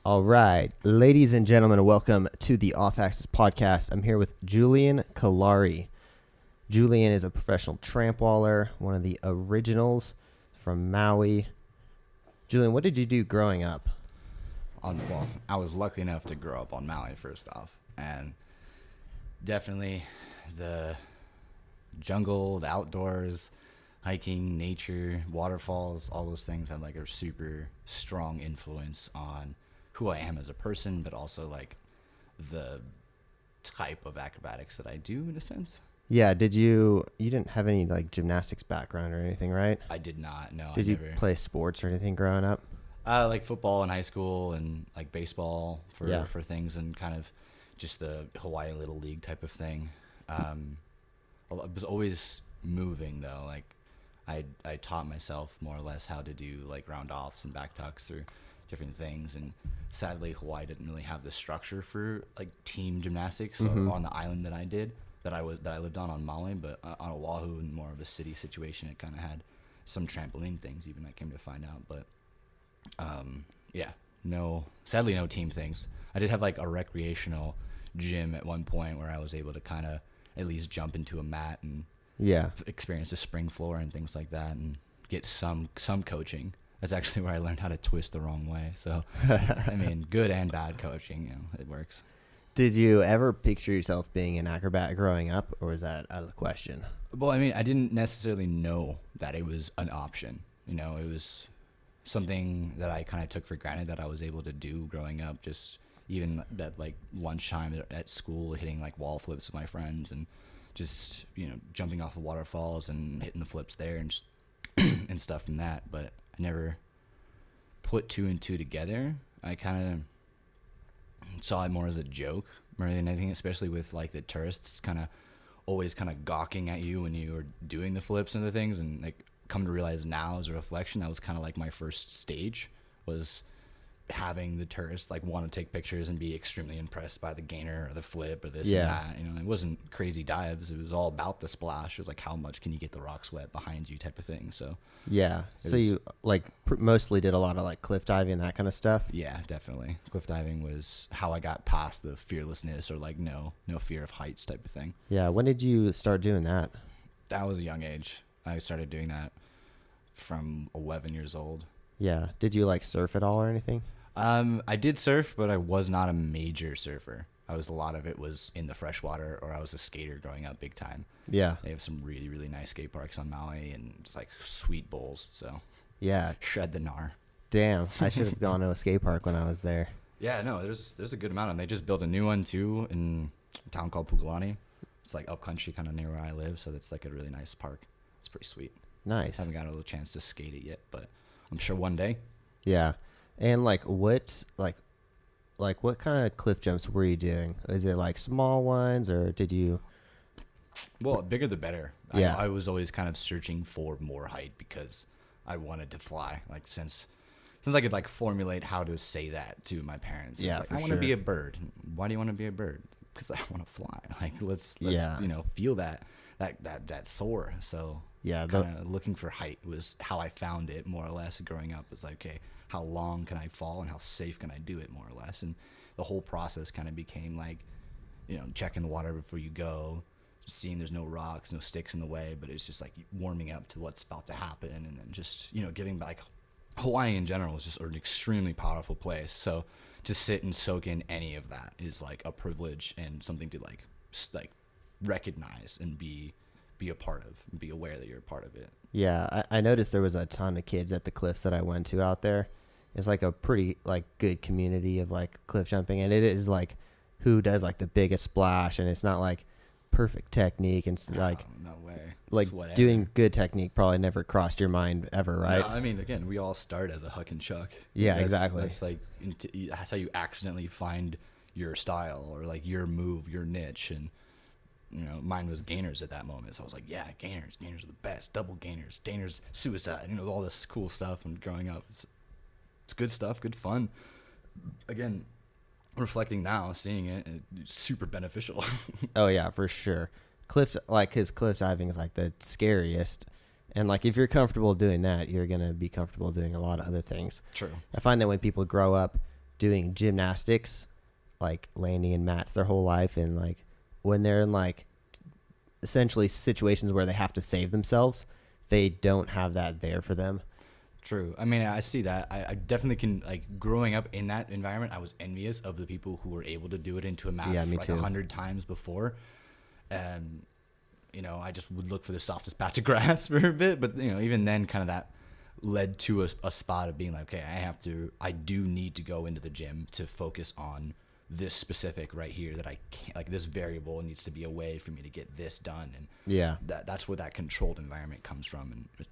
All right, ladies and gentlemen, welcome to the Off Axis podcast. I'm here with Julian Callari. Julian is a professional trampwaller, one of the originals from Maui. Julian, what did you do growing up? Well, I was lucky enough to grow up on Maui, first off, and definitely the jungle, the outdoors, hiking, nature, waterfalls, all those things had like a super strong influence on who I am as a person, but also like the type of acrobatics that I do in a sense. Yeah, you didn't have any like gymnastics background or anything, right? I did not, no. Did you play sports or anything growing up? Like football in high school and like baseball for things and kind of just the Hawaii Little League type of thing. I was always moving though. Like I taught myself more or less how to do like round offs and back tucks through different things, and sadly Hawaii didn't really have the structure for like team gymnastics on the island that I lived on Maui, but on Oahu and more of a city situation, it kind of had some trampoline things even I came to find out, but sadly no team things. I did have like a recreational gym at one point where I was able to kind of at least jump into a mat and experience a spring floor and things like that and get some coaching. That's actually where I learned how to twist the wrong way. So, I mean, good and bad coaching, it works. Did you ever picture yourself being an acrobat growing up, or was that out of the question? Well, I mean, I didn't necessarily know that it was an option. You know, it was something that I kind of took for granted that I was able to do growing up, just even at like lunchtime at school, hitting like wall flips with my friends and just, you know, jumping off of waterfalls and hitting the flips there and just and stuff from that. But I never put two and two together. I kind of saw it more as a joke more than anything, especially with like the tourists always gawking at you when you were doing the flips and the things, and like come to realize now as a reflection, that was kind of like my first stage, was having the tourists like want to take pictures and be extremely impressed by the gainer or the flip or this and that. You know, it wasn't crazy dives. It was all about the splash. It was like, how much can you get the rocks wet behind you type of thing. So you like mostly did a lot of like cliff diving, that kind of stuff. Yeah, definitely. Cliff diving was how I got past the fearlessness or like no fear of heights type of thing. Yeah. When did you start doing that? That was a young age. I started doing that from 11 years old. Yeah. Did you like surf at all or anything? I did surf, but I was not a major surfer. A lot of it was in the freshwater, or I was a skater growing up big time. Yeah. They have some really, really nice skate parks on Maui and just like sweet bowls. So yeah. Shred the gnar. Damn. I should have gone to a skate park when I was there. Yeah, no, there's a good amount of them. They just built a new one too in a town called Pukalani. It's like up country, kind of near where I live. So it's like a really nice park. It's pretty sweet. Nice. Haven't got a little chance to skate it yet, but I'm sure one day. Yeah. And what kind of cliff jumps were you doing? Is it like small ones, or did you? Well, bigger the better. Yeah. I was always kind of searching for more height because I wanted to fly. Like since I could like formulate how to say that to my parents. Yeah, like, for I want to be a bird. Why do you want to be a bird? Because I want to fly. Like let's feel that soar. So yeah, kind of looking for height was how I found it more or less growing up. It's like, okay, how long can I fall and how safe can I do it more or less? And the whole process kind of became like, you know, checking the water before you go, seeing there's no rocks, no sticks in the way, but it's just like warming up to what's about to happen. And then just, you know, giving back. Hawaii in general is just an extremely powerful place. So to sit and soak in any of that is like a privilege and something to like recognize and be a part of and be aware that you're a part of it. Yeah, I noticed there was a ton of kids at the cliffs that I went to out there. It's like a pretty like good community of like cliff jumping, and it is like who does like the biggest splash, and it's not like perfect technique and like no way. Like doing good technique probably never crossed your mind ever, right? No, I mean, again, we all start as a huck and chuck. Yeah, exactly. That's like that's how you accidentally find your style or like your move, your niche. And you know, mine was gainers at that moment. So I was like, yeah, gainers are the best. Double gainers, suicide, you know, all this cool stuff. And growing up, it's good stuff, good fun. Again, reflecting now, seeing it, it's super beneficial. Oh yeah, for sure. Cliff diving is like the scariest. And like if you're comfortable doing that, you're gonna be comfortable doing a lot of other things. True. I find that when people grow up doing gymnastics, like landing in mats their whole life, and like when they're in like essentially situations where they have to save themselves, they don't have that there for them. True. I mean, I see that. I definitely can, like, growing up in that environment, I was envious of the people who were able to do it into a mat Yeah, me like too. 100 times before. And, you know, I just would look for the softest patch of grass for a bit. But, you know, even then, kind of that led to a spot of being like, okay, I do need to go into the gym to focus on this specific right here that I can't, like, this variable needs to be a way for me to get this done. And Yeah. that's where that controlled environment comes from. And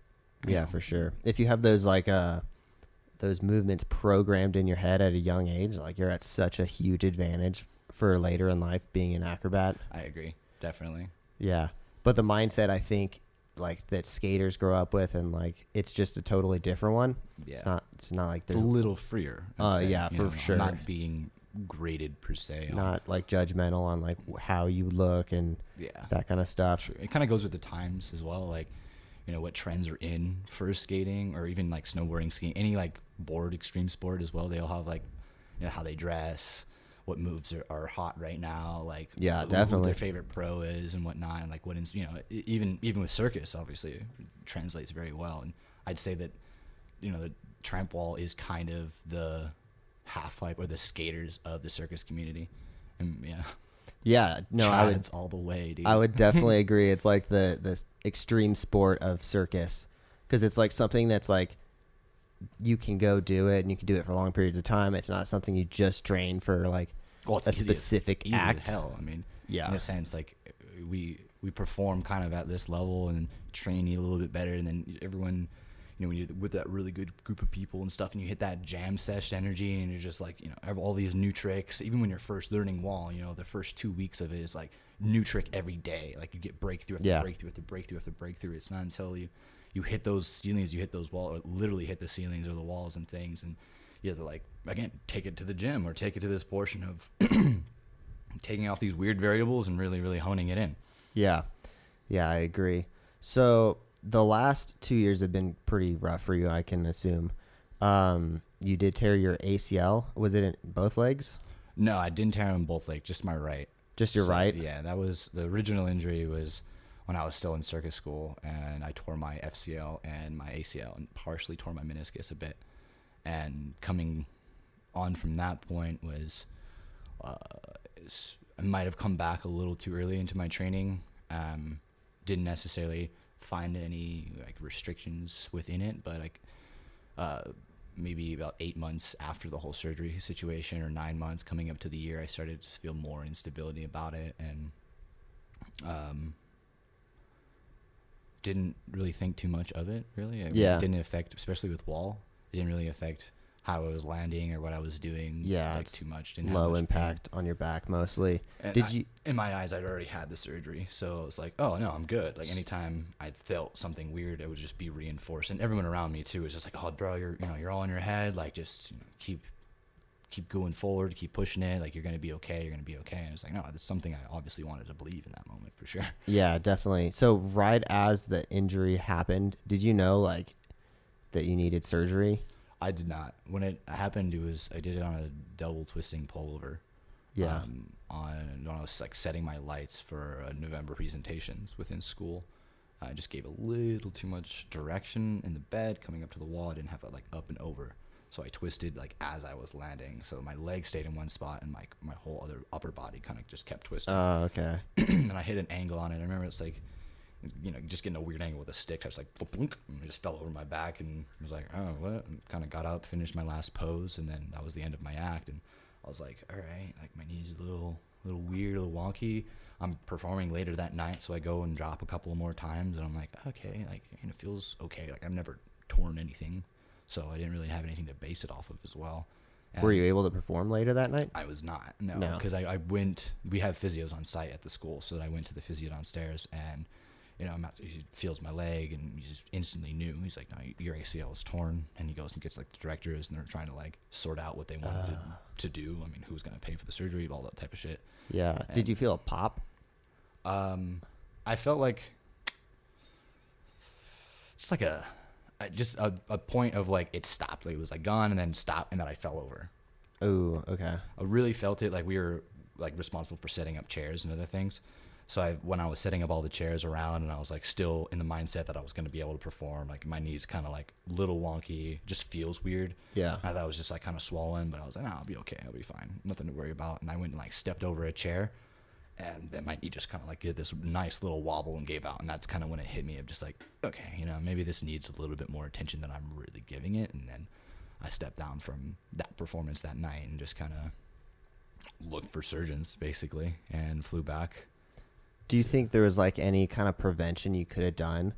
Yeah, for sure. If you have those like those movements programmed in your head at a young age, like you're at such a huge advantage for later in life being an acrobat. I agree. Definitely. Yeah. But the mindset I think like that skaters grow up with, and like it's just a totally different one. Yeah. It's not like It's a little freer. yeah, for sure. Not being graded per se. Not like judgmental on like how you look and that kind of stuff. True. It kind of goes with the times as well. Like, you know, what trends are in for skating, or even like snowboarding, skiing, any like board extreme sport as well. They all have like, you know, how they dress, what moves are hot right now, like yeah, who definitely their favorite pro is and whatnot, and like what you know, even with circus, obviously it translates very well. And I'd say that, you know, the tramp wall is kind of the half pipe or the skaters of the circus community. And yeah, no, Chads all the way, dude. I would definitely agree. It's like the extreme sport of circus, because it's like something that's like you can go do it and you can do it for long periods of time. It's not something you just train for like a specific act. Hell, I mean, yeah, in a sense, like we perform kind of at this level and train a little bit better, and then everyone, you know, when you're with that really good group of people and stuff, and you hit that jam sesh energy, and you're just like, you know, have all these new tricks. Even when you're first learning wall, you know, the first 2 weeks of it is like new trick every day. Like you get breakthrough after breakthrough after breakthrough after breakthrough. It's not until you hit those ceilings, you hit those walls, or literally hit the ceilings or the walls and things, and you have to, like, again, take it to the gym or take it to this portion of taking off these weird variables and really, really honing it in. Yeah, I agree. So the last 2 years have been pretty rough for you, I can assume. You did tear your ACL. Was it in both legs? No, I didn't tear them in both legs, just my right. Just your right? Yeah, that was the original injury. Was when I was still in circus school, and I tore my FCL and my ACL and partially tore my meniscus a bit. And coming on from that point was I might have come back a little too early into my training. Didn't necessarily find any like restrictions within it, but like maybe about 8 months after the whole surgery situation, or 9 months coming up to the year, I started to feel more instability about it, and didn't really think too much of it, really. It didn't affect, especially with wall, it didn't really affect how I was landing or what I was doing, like, too much. Didn't low have much impact pain on your back mostly. And in my eyes, I'd already had the surgery, so it was like, oh no, I'm good. Like anytime I felt something weird, it would just be reinforced, and everyone around me too was just like, oh bro, you're all in your head, like just, you know, keep going forward, keep pushing it, like you're gonna be okay. And it's like, no, that's something I obviously wanted to believe in that moment for sure. Yeah, definitely. So right as the injury happened, did you know like that you needed surgery? I did not. When it happened, I did it on a double twisting pullover. Yeah. When I was like setting my lights for November presentations within school, I just gave a little too much direction in the bed coming up to the wall. I didn't have it like up and over, so I twisted like as I was landing. So my leg stayed in one spot, and my whole other upper body kind of just kept twisting. Oh, okay. And I hit an angle on it. I remember it's like, you know, just getting a weird angle with a stick. I was like, and it just fell over my back, and I was like, oh, what? And kind of got up, finished my last pose, and then that was the end of my act. And I was like, all right, like my knee's a little weird, a little wonky. I'm performing later that night, so I go and drop a couple more times, and I'm like, okay, like, you know, it feels okay. Like I've never torn anything, so I didn't really have anything to base it off of as well. And were you able to perform later that night? I was not, no, because I went. We have physios on site at the school, so I went to the physio downstairs, and you know, he feels my leg, and he just instantly knew. He's like, no, your ACL is torn. And he goes and gets like the directors, and they're trying to like sort out what they wanted to do. I mean, who's going to pay for the surgery, all that type of shit. Yeah. And did you feel a pop? I felt like just like a point of like it stopped. Like it was like gone and then stopped, and then I fell over. Oh, okay. I really felt it. Like we were like responsible for setting up chairs and other things. So when I was setting up all the chairs around, and I was like still in the mindset that I was going to be able to perform, like my knees kind of like little wonky, just feels weird. Yeah. I thought I was just like kind of swollen, but I was like, nah, I'll be okay. I'll be fine. Nothing to worry about. And I went and like stepped over a chair, and then my knee just kind of like did this nice little wobble and gave out. And that's kind of when it hit me of just like, okay, you know, maybe this needs a little bit more attention than I'm really giving it. And then I stepped down from that performance that night and just kind of looked for surgeons basically and flew back. Do you think there was like any kind of prevention you could have done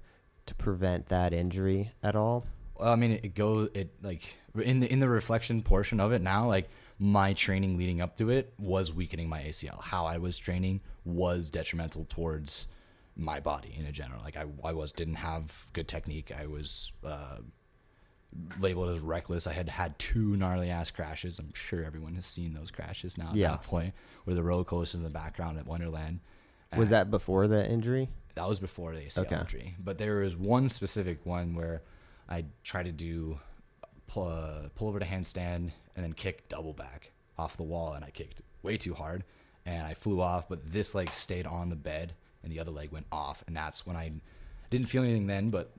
to prevent that injury at all? Well, I mean, it like in the reflection portion of it now, like my training leading up to it was weakening my ACL. How I was training was detrimental towards my body in a general. Like I didn't have good technique. I was labeled as reckless. I had 2 gnarly ass crashes. I'm sure everyone has seen those crashes now at that point, where the roller coaster in the background at Wonderland. Was that before the injury? That was before the ACL injury. But there was one specific one where I tried to do pull over to handstand and then kick double back off the wall, and I kicked way too hard and I flew off, but this leg stayed on the bed and the other leg went off, and that's when I didn't feel anything then, but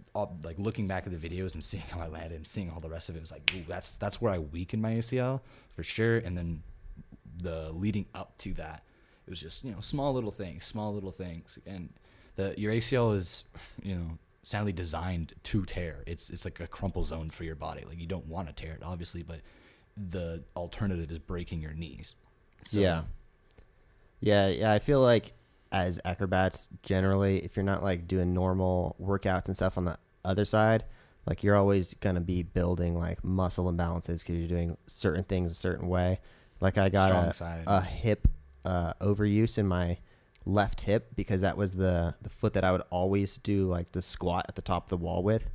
like looking back at the videos and seeing how I landed and seeing all the rest of it, was like, ooh, that's where I weakened my ACL for sure. And then the leading up to that, it was just, you know, small little things. And your ACL is, you know, sadly designed to tear. It's like a crumple zone for your body. Like you don't want to tear it, obviously, but the alternative is breaking your knees. So, Yeah. I feel like as acrobats, generally, if you're not like doing normal workouts and stuff on the other side, like you're always going to be building like muscle imbalances because you're doing certain things a certain way. Like I got a hip overuse in my left hip because that was the foot that I would always do like the squat at the top of the wall with,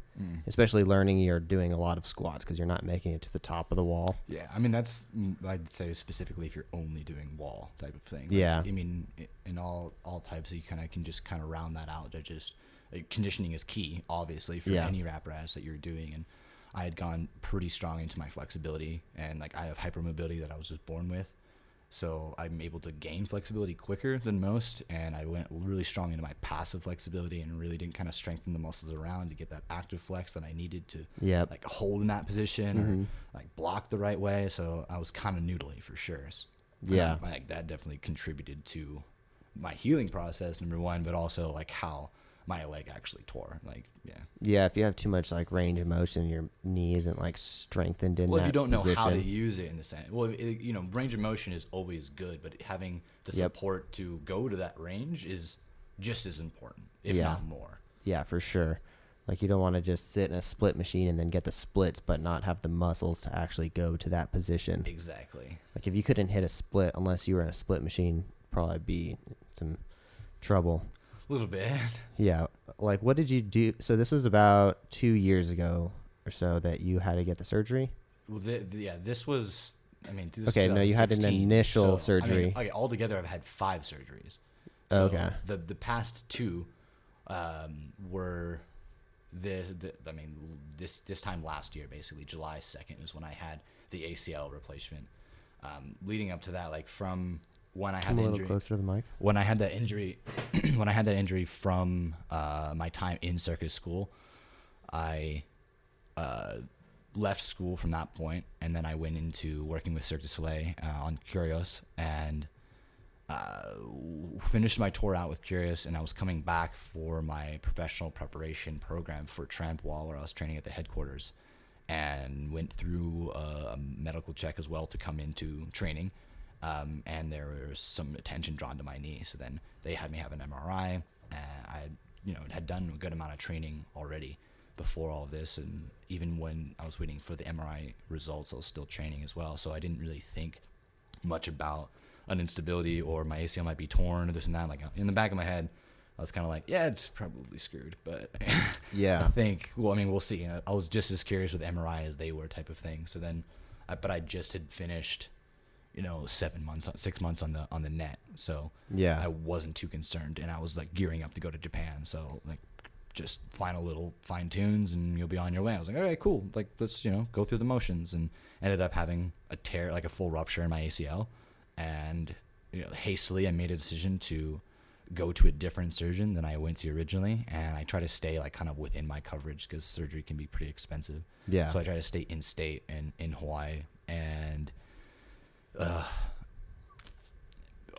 especially learning you're doing a lot of squats because you're not making it to the top of the wall. Yeah, I mean, that's, I'd say specifically if you're only doing wall type of thing. Like, yeah. I mean, in all types, you can just kind of round that out. That just conditioning is key, obviously, for any apparatus that you're doing. And I had gone pretty strong into my flexibility, and like I have hypermobility that I was just born with. So I'm able to gain flexibility quicker than most, and I went really strong into my passive flexibility and really didn't kind of strengthen the muscles around to get that active flex that I needed to like hold in that position or like block the right way. So I was kind of noodly for sure. Yeah. Like that definitely contributed to my healing process, number one, but also like how my leg actually tore. Like, yeah, if you have too much like range of motion, your knee isn't like strengthened in well, that if you don't know how to position. use it in the sense, well, you know, range of motion is always good, but having the support to go to that range is just as important, if not more. Yeah, for sure. Like you don't want to just sit in a split machine and then get the splits, but not have the muscles to actually go to that position. Exactly. Like if you couldn't hit a split unless you were in a split machine, probably be some trouble. A little bit. Yeah. Like what did you do? So this was about 2 years ago or so that you had to get the surgery? Well, this was, I mean, this okay, no, you had an initial surgery. I mean, okay, altogether I've had 5 surgeries. So okay. The past 2 were this time last year, basically July 2nd is when I had the ACL replacement. Leading up to that, like from when I had the injury, a little closer to the mic. When I had that injury, from my time in circus school, I left school from that point, and then I went into working with Cirque du Soleil on Curious, and finished my tour out with Curious, and I was coming back for my professional preparation program for TRAMPWALL, where I was training at the headquarters, and went through a medical check as well to come into training. And there was some attention drawn to my knee. So then they had me have an MRI. I had done a good amount of training already before all of this. And even when I was waiting for the MRI results, I was still training as well. So I didn't really think much about an instability or my ACL might be torn or this and that. Like in the back of my head, I was kind of like, yeah, it's probably screwed. But yeah, I think, well, I mean, we'll see. I was just as curious with MRI as they were type of thing. So then, but I just had finished 6 months on the net. So yeah, I wasn't too concerned, and I was like gearing up to go to Japan. So like just final little fine tunes and you'll be on your way. I was like, all right, cool. Like, let's, go through the motions, and ended up having a tear, like a full rupture in my ACL. And, hastily I made a decision to go to a different surgeon than I went to originally. And I try to stay like kind of within my coverage because surgery can be pretty expensive. Yeah. So I try to stay in state and in Hawaii. And,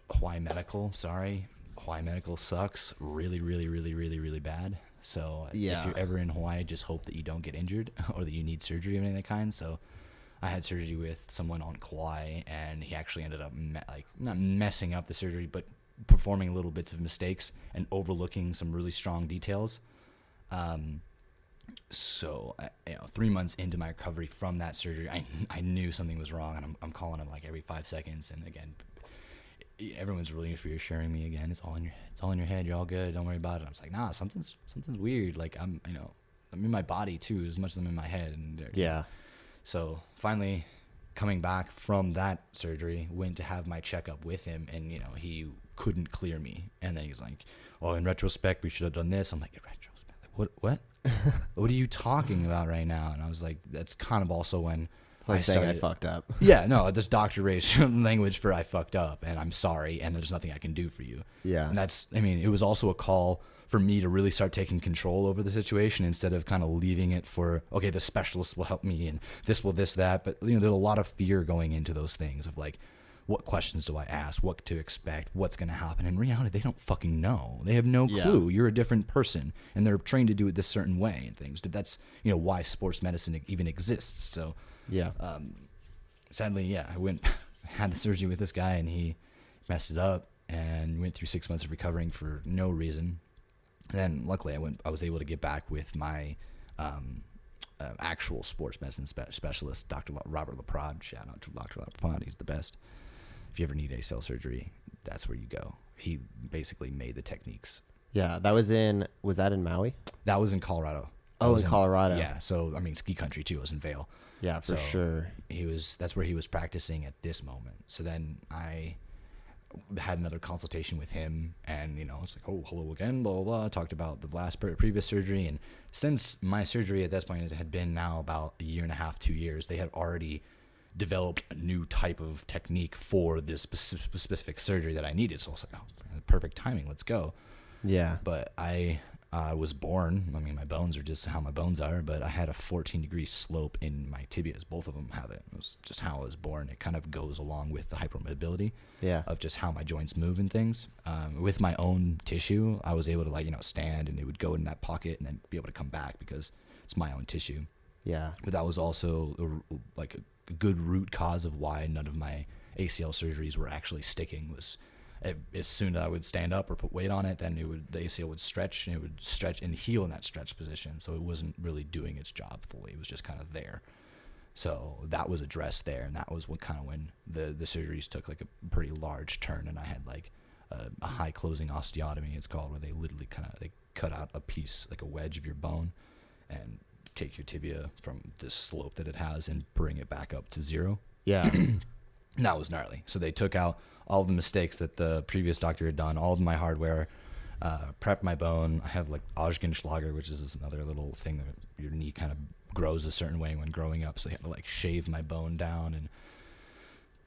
Hawaii Medical sucks really, really, really, really, really bad. So if you're ever in Hawaii, just hope that you don't get injured or that you need surgery of any of that kind. So I had surgery with someone on Kauai, and he actually ended up not messing up the surgery, but performing little bits of mistakes and overlooking some really strong details. So 3 months into my recovery from that surgery, I knew something was wrong, and I'm calling him like every 5 seconds. And again, everyone's really reassuring me again. It's all in your head. It's all in your head. You're all good. Don't worry about it. I'm just like, nah, something's weird. Like I'm in my body too, as much as I'm in my head. And yeah. So finally, coming back from that surgery, went to have my checkup with him, and he couldn't clear me. And then he's like, "Oh, in retrospect, we should have done this." I'm like, "In retrospect, like, what? What are you talking about right now?" And I was like, "That's kind of also when." It's like saying I fucked up. Yeah, no, this Dr. Ray's language for I fucked up and I'm sorry and there's nothing I can do for you. Yeah. And it was also a call for me to really start taking control over the situation instead of kind of leaving it for, okay, the specialist will help me and this, that. But, there's a lot of fear going into those things of like, what questions do I ask? What to expect? What's going to happen? In reality, they don't fucking know. They have no clue. You're a different person and they're trained to do it this certain way and things. That's, why sports medicine even exists. So, yeah. Sadly, I had the surgery with this guy, and he messed it up, and went through 6 months of recovering for no reason. Then, luckily, I was able to get back with my actual sports medicine specialist, Dr. Robert LaPrade. Shout out to Dr. LaPrade; he's the best. If you ever need ACL surgery, that's where you go. He basically made the techniques. Yeah, was that in Maui? That was in Colorado. Oh, in Colorado. Yeah, so ski country too. It was in Vail. Yeah, for sure. That's where he was practicing at this moment. So then I had another consultation with him, and it's like, oh, hello again, blah blah blah. Talked about the previous surgery, and since my surgery at this point it had been now about a year and a half, 2 years, they had already developed a new type of technique for this specific surgery that I needed. So I was like, oh, perfect timing, let's go. Yeah. But I was born, my bones are just how my bones are, but I had a 14-degree slope in my tibias. Both of them have it. It was just how I was born. It kind of goes along with the hypermobility of just how my joints move and things. With my own tissue, I was able to stand, and it would go in that pocket and then be able to come back because it's my own tissue. Yeah. But that was also a good root cause of why none of my ACL surgeries were actually sticking. Was as soon as I would stand up or put weight on it, then the ACL would stretch, and it would stretch and heal in that stretch position. So it wasn't really doing its job fully. It was just kind of there. So that was addressed there, and that was when the surgeries took like a pretty large turn, and I had like a high closing osteotomy, it's called, where they literally they cut out a piece, like a wedge of your bone, and take your tibia from the slope that it has and bring it back up to zero. Yeah. And that was gnarly. So they took out all the mistakes that the previous doctor had done, all of my hardware, prepped my bone. I have like Ausgenschlager, which is another little thing that your knee kind of grows a certain way when growing up. So they had to like shave my bone down and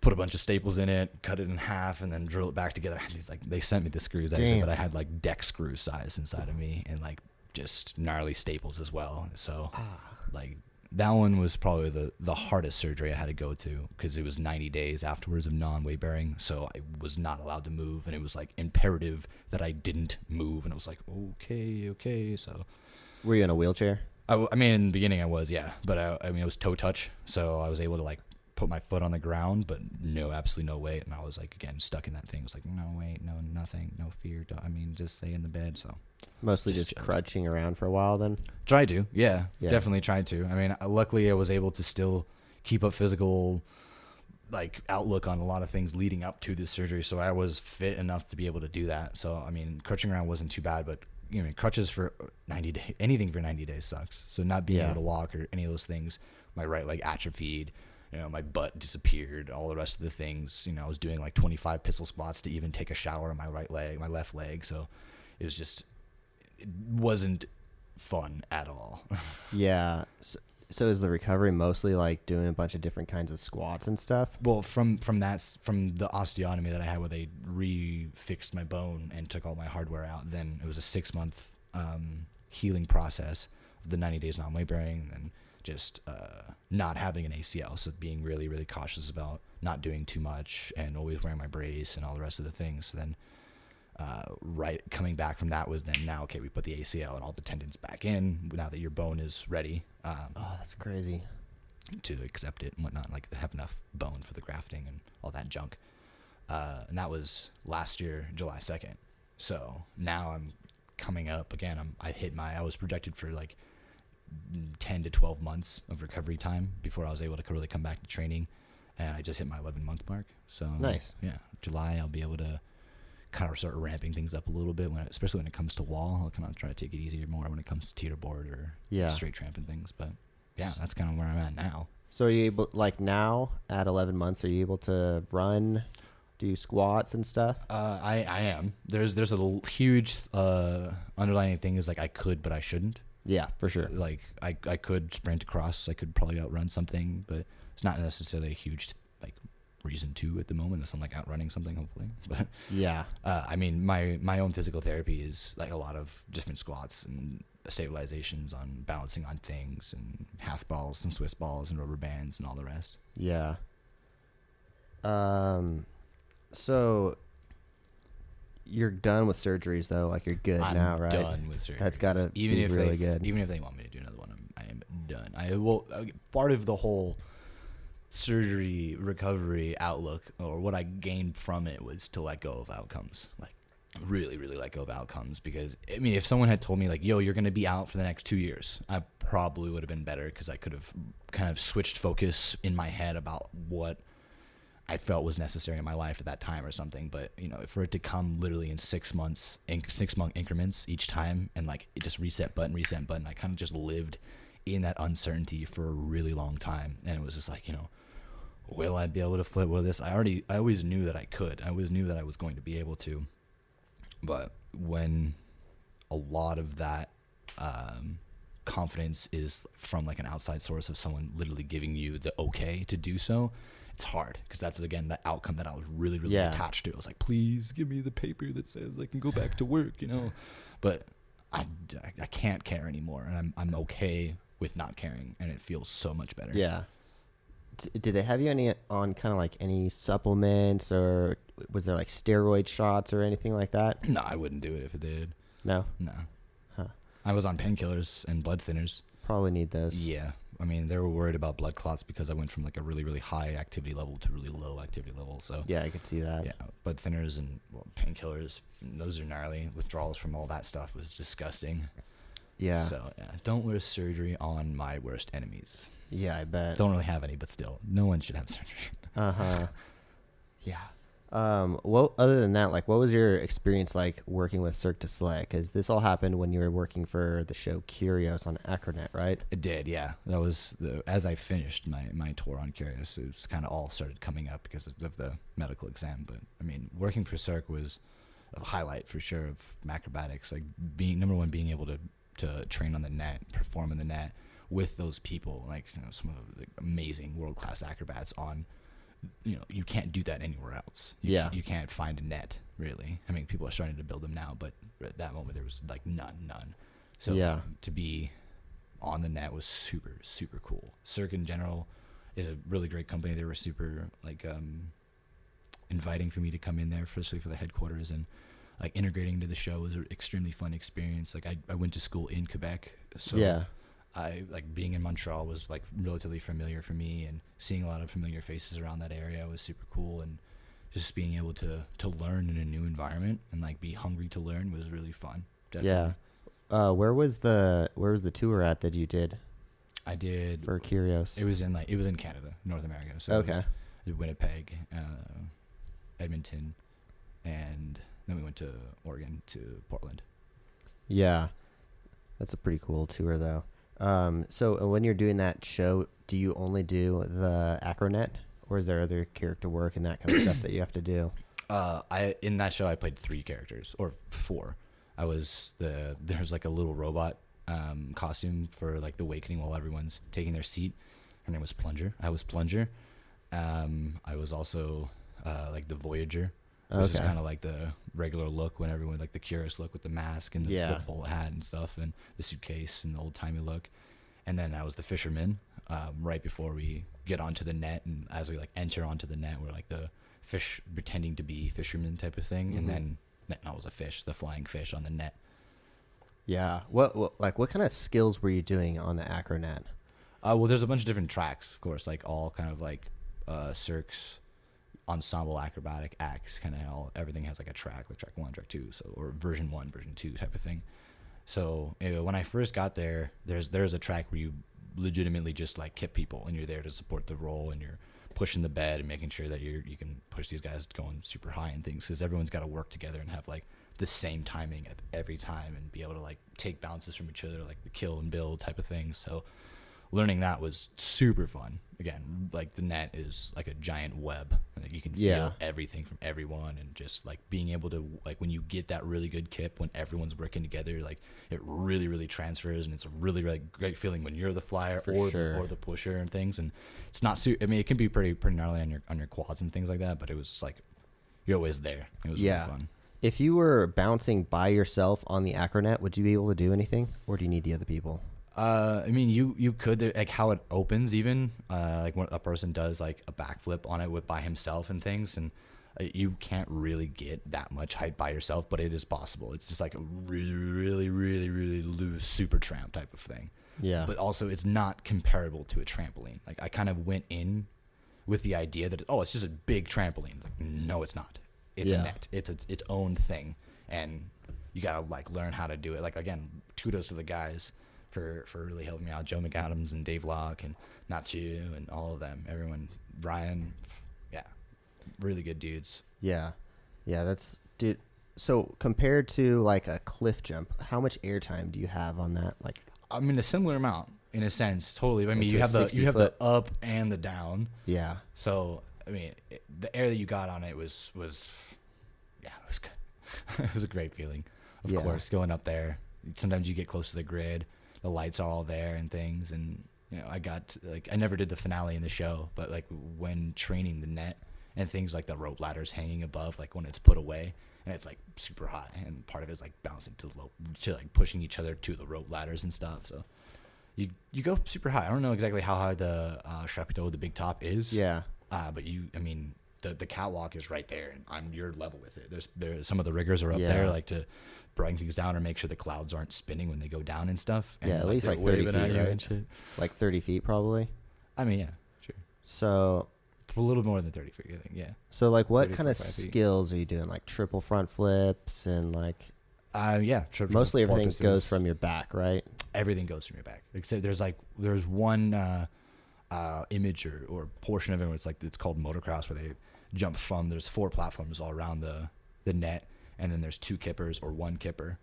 put a bunch of staples in it, cut it in half, and then drill it back together. They sent me the screws, actually, but I had like deck screw size inside of me, and like just gnarly staples as well. So like that one was probably the hardest surgery I had to go to, because it was 90 days afterwards of non-weight bearing. So I was not allowed to move, and it was like imperative that I didn't move. And it was like, okay. So were you in a wheelchair? I mean, in the beginning I was, yeah. But it was toe touch. So I was able to like put my foot on the ground, but absolutely no weight. And I was like, again, stuck in that thing. It was like, no weight, no nothing, no fear. Just stay in the bed. So mostly just crutching around for a while then? Tried to, yeah. Definitely tried to. I mean, luckily I was able to still keep a physical like outlook on a lot of things leading up to this surgery. So I was fit enough to be able to do that. So, I mean, crutching around wasn't too bad, but crutches for 90 days, anything for 90 days sucks. So not being able to walk or any of those things, my right leg atrophied, my butt disappeared, all the rest of the things. I was doing like 25 pistol squats to even take a shower on my left leg. So it was just, it wasn't fun at all. Yeah. So is the recovery mostly like doing a bunch of different kinds of squats and stuff? Well, from the osteotomy that I had, where they refixed my bone and took all my hardware out, then it was a 6-month healing process of the 90 days non-weight bearing, and just not having an ACL. So being really, really cautious about not doing too much and always wearing my brace and all the rest of the things. So then coming back from that was then now, okay, we put the ACL and all the tendons back in now that your bone is ready. Oh, that's crazy. To accept it and whatnot, like have enough bone for the grafting and all that junk. And that was last year, July 2nd. So now I'm coming up again. I was projected for like 10 to 12 months of recovery time before I was able to really come back to training. And I just hit my 11-month mark. So nice. Yeah. July, I'll be able to kind of start ramping things up a little bit, especially when it comes to wall. I'll kind of try to take it easier more when it comes to teeter board or straight tramp and things. But yeah, that's kind of where I'm at now. So are you able, like now at 11 months, are you able to run, do squats and stuff? I am. There's a huge underlying thing is like I could, but I shouldn't. Yeah, for sure. Like I could sprint across. I could probably outrun something, but it's not necessarily a huge like reason to at the moment, unless I'm like outrunning something, hopefully. But yeah, I mean, my own physical therapy is like a lot of different squats and stabilizations on balancing on things and half balls and Swiss balls and rubber bands and all the rest. Yeah. So you're done with surgeries though, like you're good now, right? I'm done with surgeries. That's gotta be really good. Even if they want me to do another one, I am done. Part of the whole surgery recovery outlook, or what I gained from it, was to let go of outcomes. Like really, really let go of outcomes, because I mean, if someone had told me like, yo, you're going to be out for the next 2 years, I probably would have been better, because I could have kind of switched focus in my head about what I felt was necessary in my life at that time or something. But you know, for it to come literally in 6 months, in 6-month increments each time, and like it just reset button, I kind of just lived in that uncertainty for a really long time. And it was just like, you know, will I be able to flip with this? I always knew that I could. I always knew that I was going to be able to. But when a lot of that confidence is from like an outside source of someone literally giving you the okay to do so, it's hard, because that's, again, the outcome that I was really, really attached to. I was like, please give me the paper that says I can go back to work, you know. But I can't care anymore, and I'm okay with not caring, and it feels so much better. Yeah. Did they have you on kind of like any supplements, or was there like steroid shots or anything like that? No, I wouldn't do it if it did. No? No. Huh. I was on painkillers and blood thinners. Probably need those. Yeah. I mean, they were worried about blood clots because I went from like a really, really high activity level to really low activity level. So yeah, I could see that. Yeah, blood thinners and painkillers, those are gnarly. Withdrawals from all that stuff was disgusting. Yeah. So yeah, don't wish surgery on my worst enemies. Yeah, I bet. Don't really have any, but still, no one should have surgery. Uh-huh. Yeah. Well, other than that, like, what was your experience like working with Cirque du Soleil? Because this all happened when you were working for the show Curios on Acronet, right? It did, yeah. That was as I finished my tour on Curios, it was kind of all started coming up because of the medical exam. But I mean, working for Cirque was a highlight for sure of acrobatics. Like being being able to train on the net, perform in the net with those people, like, you know, some of the amazing world-class acrobats on. You know, you can't do that anywhere else. You can't find a net, really. I mean, people are starting to build them now, but at that moment there was like none. So to be on the net was super, super cool. Cirque in general is a really great company. They were super like inviting for me to come in there, especially for the headquarters, and like integrating into the show was an extremely fun experience. Like I went to school in Quebec, so I like being in Montreal was like relatively familiar for me, and seeing a lot of familiar faces around that area was super cool. And just being able to learn in a new environment and like be hungry to learn was really fun. Definitely. Yeah. Where was the tour at that you did? I did for Curios. It was in Canada, North America. So okay. It was Winnipeg, Edmonton, and then we went to Oregon to Portland. Yeah. That's a pretty cool tour though. So when you're doing that show, do you only do the acronet, or is there other character work and that kind of stuff that you have to do? In that show I played 3 characters, or 4. There's like a little robot costume for like the awakening while everyone's taking their seat. Her name was Plunger. I was Plunger. I was also like the Voyager, which is kind of like the regular look when everyone like the curious look with the mask and the bullet hat and stuff and the suitcase and the old timey look. And then I was the fisherman right before we get onto the net, and as we like enter onto the net, we're like the fish pretending to be fishermen type of thing, and then I was a fish, the flying fish on the net. Yeah. What kind of skills were you doing on the acronet? Well, there's a bunch of different tracks, of course, like all kind of like CIRCUS, ensemble, acrobatic acts, kind of all everything has like a track, like track 1, track 2, so or version 1, version 2 type of thing. So when I first got there, there's a track where you legitimately just like kip people, and you're there to support the role, and you're pushing the bed and making sure that you can push these guys going super high and things, because everyone's got to work together and have like the same timing at every time and be able to like take bounces from each other, like the kill and build type of thing. So learning that was super fun. Again, like the net is like a giant web. Like you can feel everything from everyone, and just like being able to like when you get that really good kip when everyone's working together, like it really really transfers, and it's a really really great feeling when you're the flyer or the pusher and things. And it's not I mean, it can be pretty gnarly on your quads and things like that, but it was like you're always there. It was really fun. If you were bouncing by yourself on the acronet, would you be able to do anything, or do you need the other people? I mean, you could, like how it opens even, like when a person does like a backflip on it by himself and things, and you can't really get that much height by yourself, but it is possible. It's just like a really, really, really, really loose super tramp type of thing. Yeah. But also it's not comparable to a trampoline. Like I kind of went in with the idea that, it's just a big trampoline. Like, no, it's not. It's a net. It's its own thing. And you got to like learn how to do it. Like, again, kudos to the guys for really helping me out. Joe McAdams and Dave Locke and Natsu and all of them. Everyone, Ryan, really good dudes. Yeah, dude. So compared to like a cliff jump, how much airtime do you have on that? Like, I mean, a similar amount in a sense. Totally. I mean, you have the up and the down. Yeah. So I mean, the air that you got on it was it was good. It was a great feeling. Of course, going up there. Sometimes you get close to the grid. The lights are all there and things, and I never did the finale in the show, but like when training the net and things, like the rope ladders hanging above, like when it's put away and it's like super high, and part of it is like bouncing to like pushing each other to the rope ladders and stuff. So you go super high. I don't know exactly how high the Chapiteau, the big top is. Yeah. But the catwalk is right there, and on your level with it. There's some of the riggers are up there, like to bring things down or make sure the clouds aren't spinning when they go down and stuff. And at least like 30 feet, right? And shit. Like 30 feet probably. I mean, yeah, sure. So a little more than 30 feet, I think. Yeah. So like, what kind of skills are you doing? Like triple front flips and like. Mostly everything goes from your back, right? Everything goes from your back, except there's one image or portion of it where it's called motocross, where they jump from. There's 4 platforms all around the net. And then there's 2 kippers or 1 kipper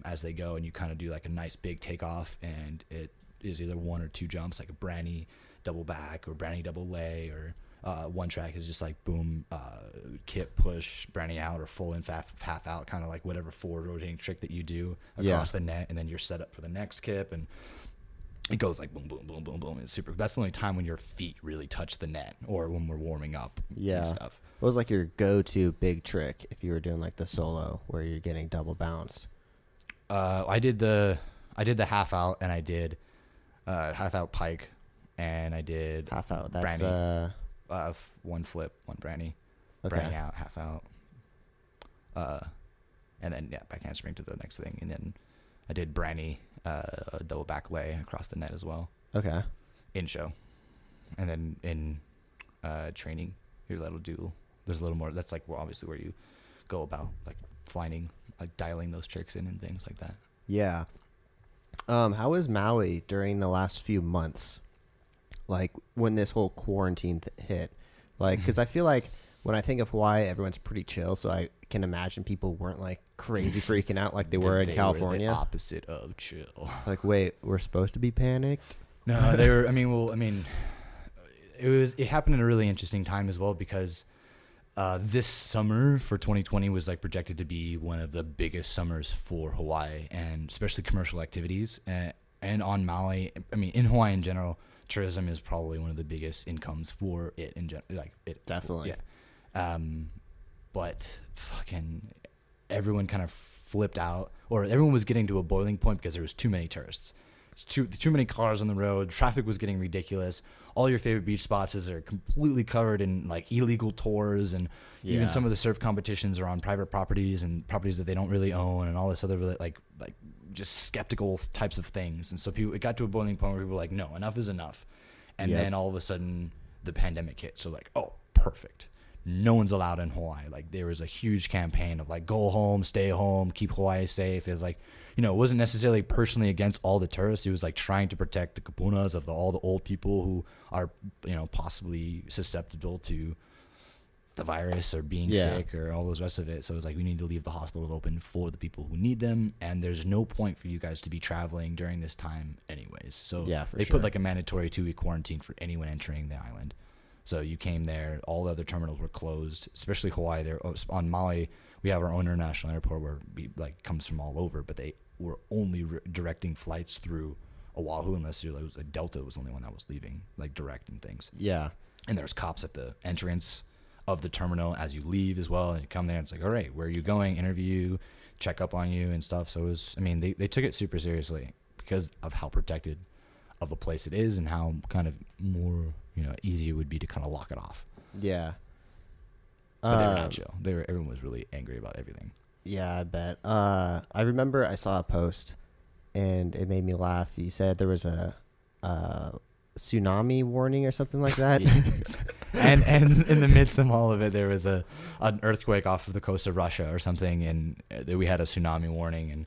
as they go, and you kind of do like a nice big takeoff, and it is either 1 or 2 jumps, like a Branny double back or Branny double lay, or one track is just like boom, kip push, Branny out, or full in half out, kind of like whatever forward rotating trick that you do across the net, and then you're set up for the next kip, and it goes like boom, boom, boom, boom, boom. It's super. That's the only time when your feet really touch the net, or when we're warming up and stuff. What was like your go-to big trick if you were doing like the solo where you're getting double bounced? I did the half out, and I did half out pike, and I did half out. That's Branny. 1 flip, 1 Branny, Branny out, half out, and then back handspring to the next thing, and then I did Branny a double back lay across the net as well. Okay. In show, and then in training, you're allowed to do. There's a little more. That's like obviously where you go about like finding, like dialing those tricks in and things like that. Yeah. How was Maui during the last few months? Like when this whole quarantine hit, like, because I feel like when I think of Hawaii, everyone's pretty chill. So I can imagine people weren't like crazy freaking out like they were in California. Were the opposite of chill. Like, wait, we're supposed to be panicked? No, they were. It happened in a really interesting time as well, because This summer for 2020 was like projected to be one of the biggest summers for Hawaii, and especially commercial activities. And on Maui, I mean, in Hawaii in general, tourism is probably one of the biggest incomes for it in general. Like it Definitely. Yeah. But fucking everyone kind of flipped out, or everyone was getting to a boiling point because there was too many tourists. It's too many cars on the road. Traffic was getting ridiculous. All your favorite beach spots are completely covered in like illegal tours, and even some of the surf competitions are on private properties and properties that they don't really own, and all this other like just skeptical types of things. And so it got to a boiling point where people were like, no, enough is enough. And then all of a sudden the pandemic hit. So like, oh, perfect. No one's allowed in Hawaii. Like there was a huge campaign of like, go home, stay home, keep Hawaii safe. It was like, you know, it wasn't necessarily personally against all the tourists. It was like trying to protect the kapunas of all the old people who are, you know, possibly susceptible to the virus or being sick or all those rest of it. So it was like, we need to leave the hospitals open for the people who need them. And there's no point for you guys to be traveling during this time anyways. So they put like a mandatory 2-week quarantine for anyone entering the island. So you came there, all the other terminals were closed, especially Hawaii. There on Maui, we have our own international airport where like comes from all over, but they were only directing flights through Oahu, unless it was a Delta was the only one that was leaving, like direct and things. Yeah. And there's cops at the entrance of the terminal as you leave as well. And you come there and it's like, all right, where are you going? Interview, check up on you and stuff. So it was, I mean, they took it super seriously because of how protected of a place it is and how kind of more, you know, easy it would be to kind of lock it off. Yeah. But they were not chill. Everyone was really angry about everything. Yeah, I bet. I remember I saw a post and it made me laugh. You said there was a tsunami warning or something like that. and in the midst of all of it, there was an earthquake off of the coast of Russia or something, and we had a tsunami warning, and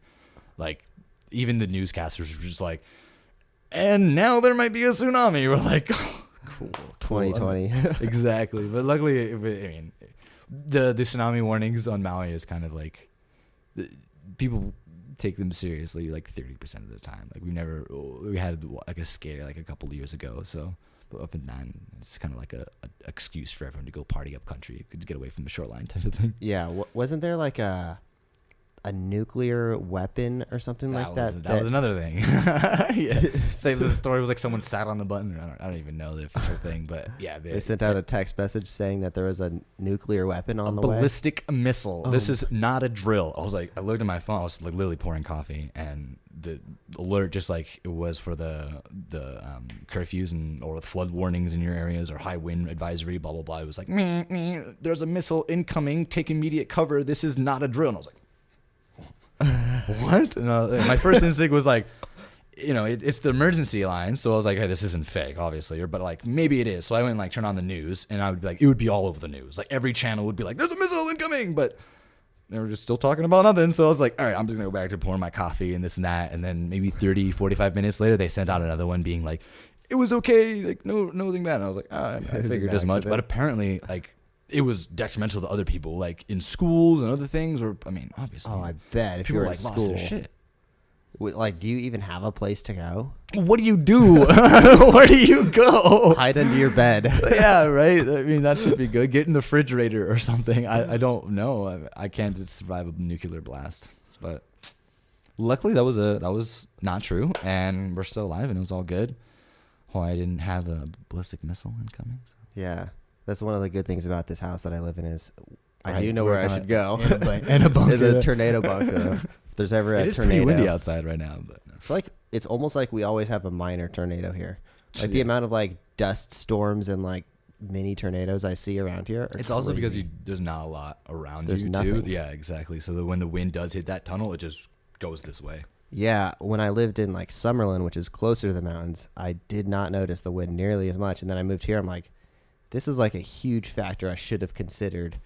like even the newscasters were just like, and now there might be a tsunami. We're like, oh, cool, 2020. Exactly. But luckily, I mean, the tsunami warnings on Maui is kind of like people take them seriously like 30% of the time. Like we had like a scare like a couple of years ago. So up and down, it's kind of like a excuse for everyone to go party up country, to get away from the shoreline type of thing. Yeah. Wasn't there like a nuclear weapon or something like that? That was another thing. Yeah. The story was like someone sat on the button. I don't even know the official thing, but yeah. They sent out a text message saying that there was a nuclear weapon on the way. Ballistic missile. Oh. This is not a drill. I looked at my phone. I was like literally pouring coffee, and the alert, just like it was for the curfews or flood warnings in your areas or high wind advisory, blah, blah, blah. It was like, meh, meh, there's a missile incoming. Take immediate cover. This is not a drill. And I was like, what? And my first instinct was like, you know, it's the emergency line. So I was like, hey, this isn't fake, obviously, but like maybe it is. So I went and like turn on the news, and I would be like, it would be all over the news. Like every channel would be like, there's a missile incoming, but they were just still talking about nothing. So I was like, all right, I'm just gonna go back to pouring my coffee and this and that. And then maybe 30, 45 minutes later, they sent out another one being like, it was okay, like nothing bad. And I was like, I figured as much, but apparently like it was detrimental to other people, like in schools and other things. Or I mean, obviously. Oh, I bet if people you're like at lost school, their shit. Like, do you even have a place to go? What do you do? Where do you go? Hide under your bed. Yeah, right. I mean, that should be good. Get in the refrigerator or something. I don't know. I can't just survive a nuclear blast. But luckily, that was not true, and we're still alive, and it was all good. Hawaii didn't have a ballistic missile incoming. So. Yeah, that's one of the good things about this house that I live in is I Right, do know where I should go. In a bunker. In the tornado bunker. If there's ever a It is tornado. pretty windy outside right now. But It's almost like we always have a minor tornado here. Like the amount of like dust storms and like mini tornadoes I see around here. It's also because there's not a lot around There's you nothing. too. Yeah, exactly. So that when the wind does hit that tunnel, it just goes this way. Yeah, when I lived in like Summerlin, which is closer to the mountains, I did not notice the wind nearly as much. And then I moved here. I'm like, this is like a huge factor I should have considered,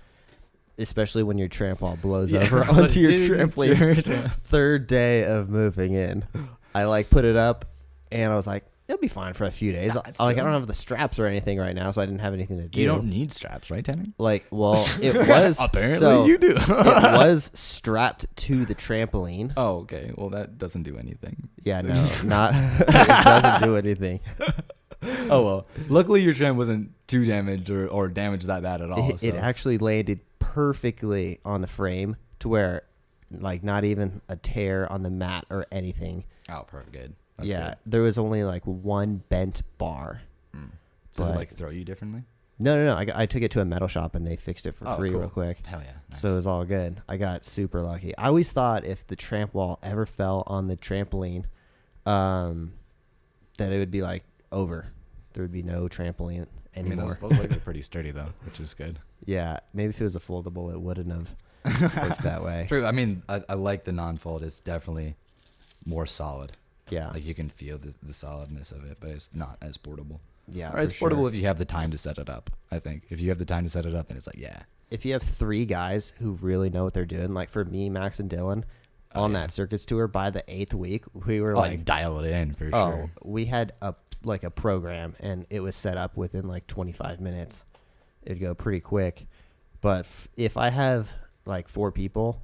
especially when your tramp wall blows over onto your trampoline. Third day of moving in, I like put it up, and I was like, it'll be fine for a few days. I don't have the straps or anything right now, so I didn't have anything to do. You don't need straps, right, Tanner? Like, well, it was apparently so you do. It was strapped to the trampoline. Oh, okay. Well, that doesn't do anything. Yeah, no, not. It doesn't do anything. Oh well. Luckily your tram wasn't too damaged or damaged that bad at all. It actually landed perfectly on the frame to where, like, not even a tear on the mat or anything. Oh, perfect. Good. That's Yeah, good. there was only like one bent bar. Does it But- like throw you differently? No. I took it to a metal shop and they fixed it for Oh, free cool. real quick. Hell yeah. Nice. So it was all good. I got super lucky. I always thought if the tramp wall ever fell on the trampoline, that it would be like over. There would be no trampoline I mean, anymore. those legs are pretty sturdy though, which is good. Yeah, maybe if it was a foldable, it wouldn't have worked that way. True. I mean, I like the non-fold. It's definitely more solid. Yeah, Like you can feel the solidness of it, but it's not as portable. yeah. Or it's for portable sure. if you have the time to set it up. I think if you have the time to set it up, then it's like, yeah. If you have three guys who really know what they're doing, like for me, Max, and Dylan, on that circus tour, by the 8th week, we were Like dial it in for sure. we had a program, and it was set up within like 25 minutes. It'd go pretty quick. But if I have like 4 people,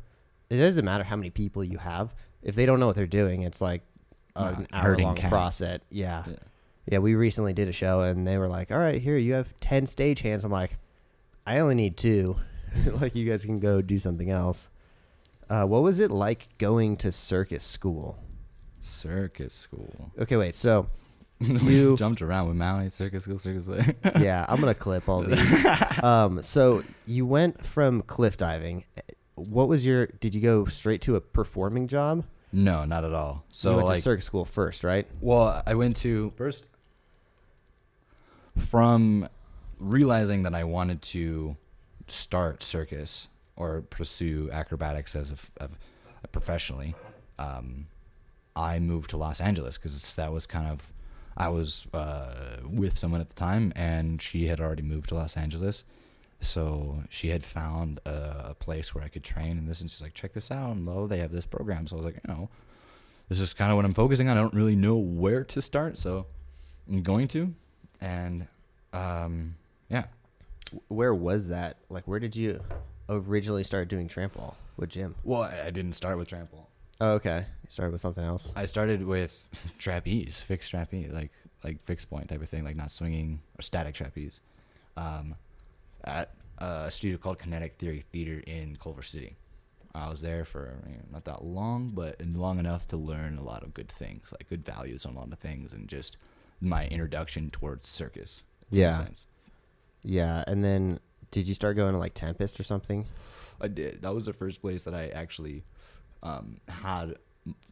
it doesn't matter how many people you have. If they don't know what they're doing, it's like an herding hour-long cats. process. Yeah. Yeah, we recently did a show, and they were like, all right, here, you have 10 stagehands. I'm like, I only need 2. Like, you guys can go do something else. What was it like going to circus school? Circus school. Okay, wait, so We you... jumped around with Maui, circus school, circus. Yeah, I'm going to clip all these. So you went from cliff diving. What was your... Did you go straight to a performing job? No, not at all. So You went like, to circus school first, right? well, I went to first from realizing that I wanted to start circus or pursue acrobatics as professionally. I moved to Los Angeles because that was kind of, I was with someone at the time, and she had already moved to Los Angeles. So she had found a place where I could train and this, and she's like, check this out. And they have this program. So I was like, this is kind of what I'm focusing on. I don't really know where to start, so I'm going to. And yeah. Where was that? Like, where did you originally start doing trampoline? What gym? Well, I didn't start with trampoline. Oh, okay. You started with something else. I started with trapeze, fixed trapeze, like fixed point type of thing, like not swinging or static trapeze, at a studio called Kinetic Theory Theater in Culver City. I was there for not that long, but long enough to learn a lot of good things, like good values on a lot of things, and just my introduction towards circus. in a Yeah. sense. Yeah, and then did you start going to like Tempest or something? I did. That was the first place that I actually had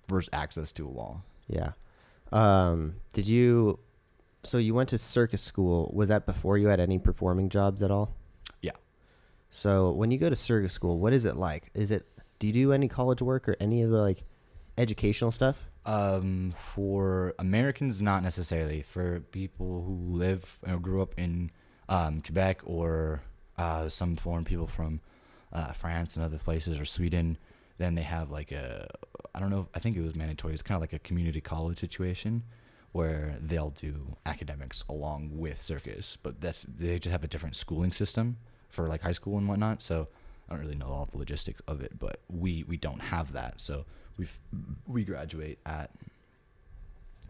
first access to a wall. Yeah. Did you? So you went to circus school. Was that before you had any performing jobs at all? Yeah. So when you go to circus school, what is it like? Do you do any college work or any of the like educational stuff? For Americans, not necessarily. For people who live or grew up in Quebec or some foreign people from France and other places or Sweden, then they have like I don't know, I think it was mandatory. It's kind of like a community college situation where they'll do academics along with circus, but they just have a different schooling system for like high school and whatnot. So I don't really know all the logistics of it, but we don't have that. So we graduate at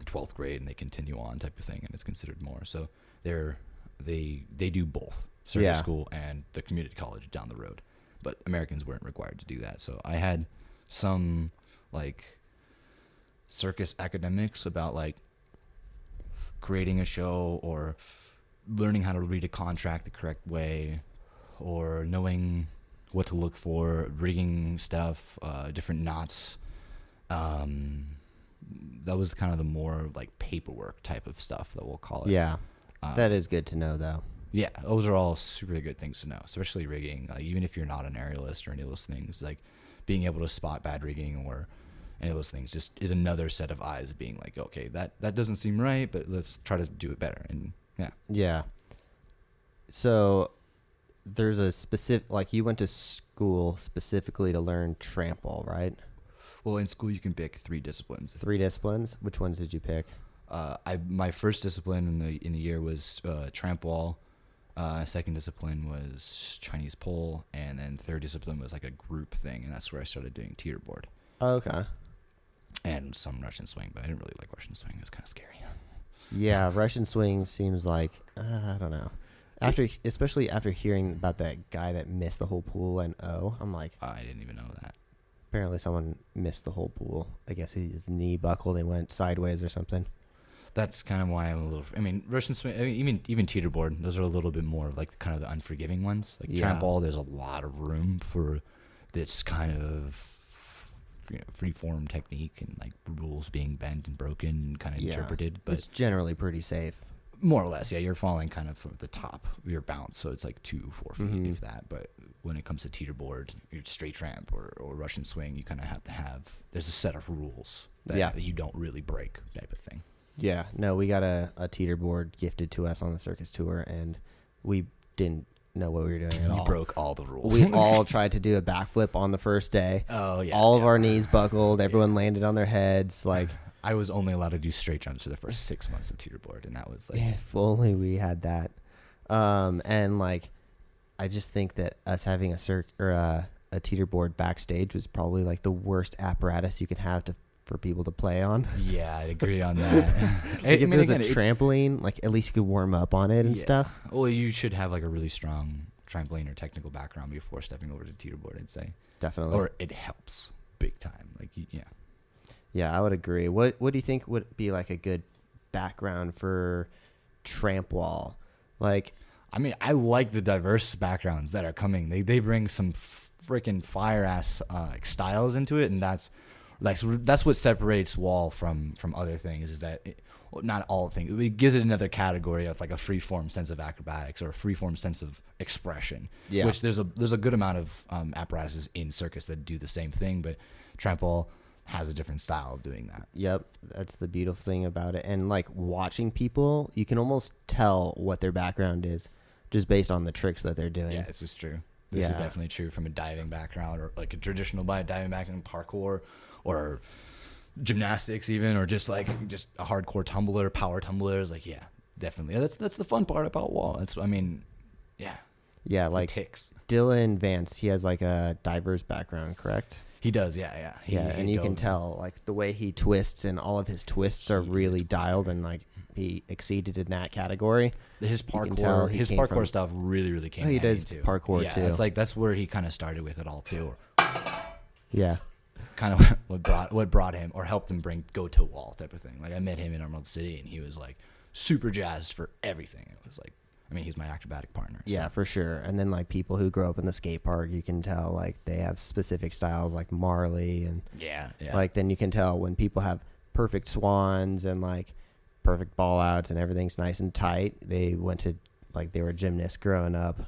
12th grade and they continue on type of thing, and it's considered more. So they do both circus school and the community college down the road, but Americans weren't required to do that. So I had some like circus academics about like creating a show or learning how to read a contract the correct way or knowing what to look for, rigging stuff, different knots. That was kind of the more like paperwork type of stuff that we'll call it. Yeah, that is good to know though. Yeah, those are all super good things to know, especially rigging. Even if you're not an aerialist or any of those things, like being able to spot bad rigging or any of those things just is another set of eyes being like, okay, that doesn't seem right, but let's try to do it better. And yeah. Yeah. So there's a specific, like you went to school specifically to learn TRAMPWALL, right? Well, in school you can pick 3 disciplines. 3 disciplines. Which ones did you pick? My first discipline in the year was TRAMPWALL. Second discipline was Chinese pole, and then third discipline was like a group thing, and that's where I started doing teeter board. Oh, okay. And some Russian swing, but I didn't really like Russian swing. It was kind of scary. Yeah, Russian swing seems like I don't know. Especially after hearing about that guy that missed the whole pool and I'm like, I didn't even know that. apparently someone missed the whole pool. I guess his knee buckled and went sideways or something. That's kind of why I'm a little. I mean, Russian swing. I mean, even teeterboard. Those are a little bit more like kind of the unforgiving ones. Like tramp-wall, there's a lot of room for this kind of free form technique and like rules being bent and broken and kind of interpreted. But it's generally pretty safe. More or less, yeah. You're falling kind of from the top of your bounce, so it's like 2-4 feet, if that. But when it comes to teeterboard, your straight tramp or Russian swing, you kind of have to have. There's a set of rules that you don't really break, type of thing. Yeah, no, we got a teeterboard gifted to us on the circus tour, and we didn't know what we were doing at all. You broke all the rules. We all tried to do a backflip on the first day. Oh, yeah. All of our knees buckled. Everyone landed on their heads. Like I was only allowed to do straight jumps for the first 6 months of teeterboard, and that was like... If only we had that. And, like, I just think that us having a teeterboard backstage was probably, like, the worst apparatus you could have for people to play on. Yeah, I'd agree on that. Like if it was a trampoline, like at least you could warm up on it and stuff. Well, you should have like a really strong trampoline or technical background before stepping over to teeterboard, I'd say. Definitely. Or it helps big time. Like, yeah. Yeah, I would agree. What do you think would be like a good background for TRAMPWALL? Like, I mean, I like the diverse backgrounds that are coming. They bring some freaking fire ass styles into it, and that's what separates wall from other things. Is that not all things? It gives it another category of like a free-form sense of acrobatics or a free-form sense of expression. Yeah. Which there's a good amount of apparatuses in circus that do the same thing, but TRAMPWALL has a different style of doing that. Yep, that's the beautiful thing about it. And like watching people, you can almost tell what their background is just based on the tricks that they're doing. Yeah, this is true. This is definitely true from a diving background or like a traditional diving background, parkour or gymnastics even, or just a hardcore tumbler, power tumblers. Like, yeah, definitely. That's the fun part about wall. Yeah, like ticks. Dylan Vance, he has like a diverse background, correct? He does, yeah. And you can tell like the way he twists, and all of his twists are really dialed, and like he exceeded in that category. His parkour stuff really came. He does too. Parkour too. It's like that's where he kind of started with it all too. Yeah, kind of what brought him or helped him go to wall type of thing. Like I met him in Emerald City, and he was like super jazzed for everything. It was like, I mean, he's my acrobatic partner. Yeah, for sure. And then like people who grow up in the skate park, you can tell like they have specific styles, like Marley, and like then you can tell when people have perfect swans and like perfect ball outs and everything's nice and tight. They went to like they were gymnasts growing up.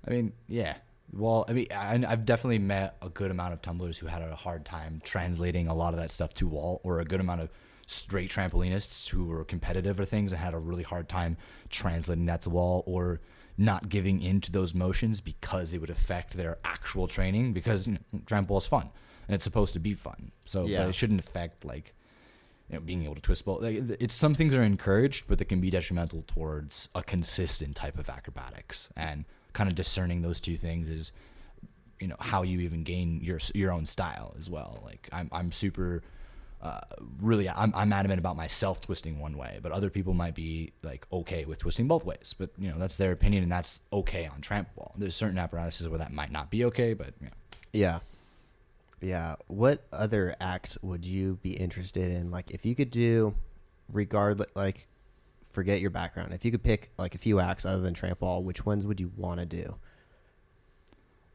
I mean, yeah. Well, I mean, I've definitely met a good amount of tumblers who had a hard time translating a lot of that stuff to wall, or a good amount of straight trampolinists who were competitive or things and had a really hard time translating that to wall, or not giving into those motions because it would affect their actual training, because TRAMPWALL is fun and it's supposed to be fun. So but it shouldn't affect like being able to twist ball. Like, it's some things are encouraged, but they can be detrimental towards a consistent type of acrobatics, and kind of discerning those two things is how you even gain your own style as well. Like I'm super I'm adamant about myself twisting one way, but other people might be like okay with twisting both ways, but that's their opinion, and that's okay on TRAMPWALL. There's certain apparatuses where that might not be okay, but yeah. What other acts would you be interested in? Like if you could do, regardless, like forget your background, if you could pick like a few acts other than TRAMPWALL, which ones would you want to do?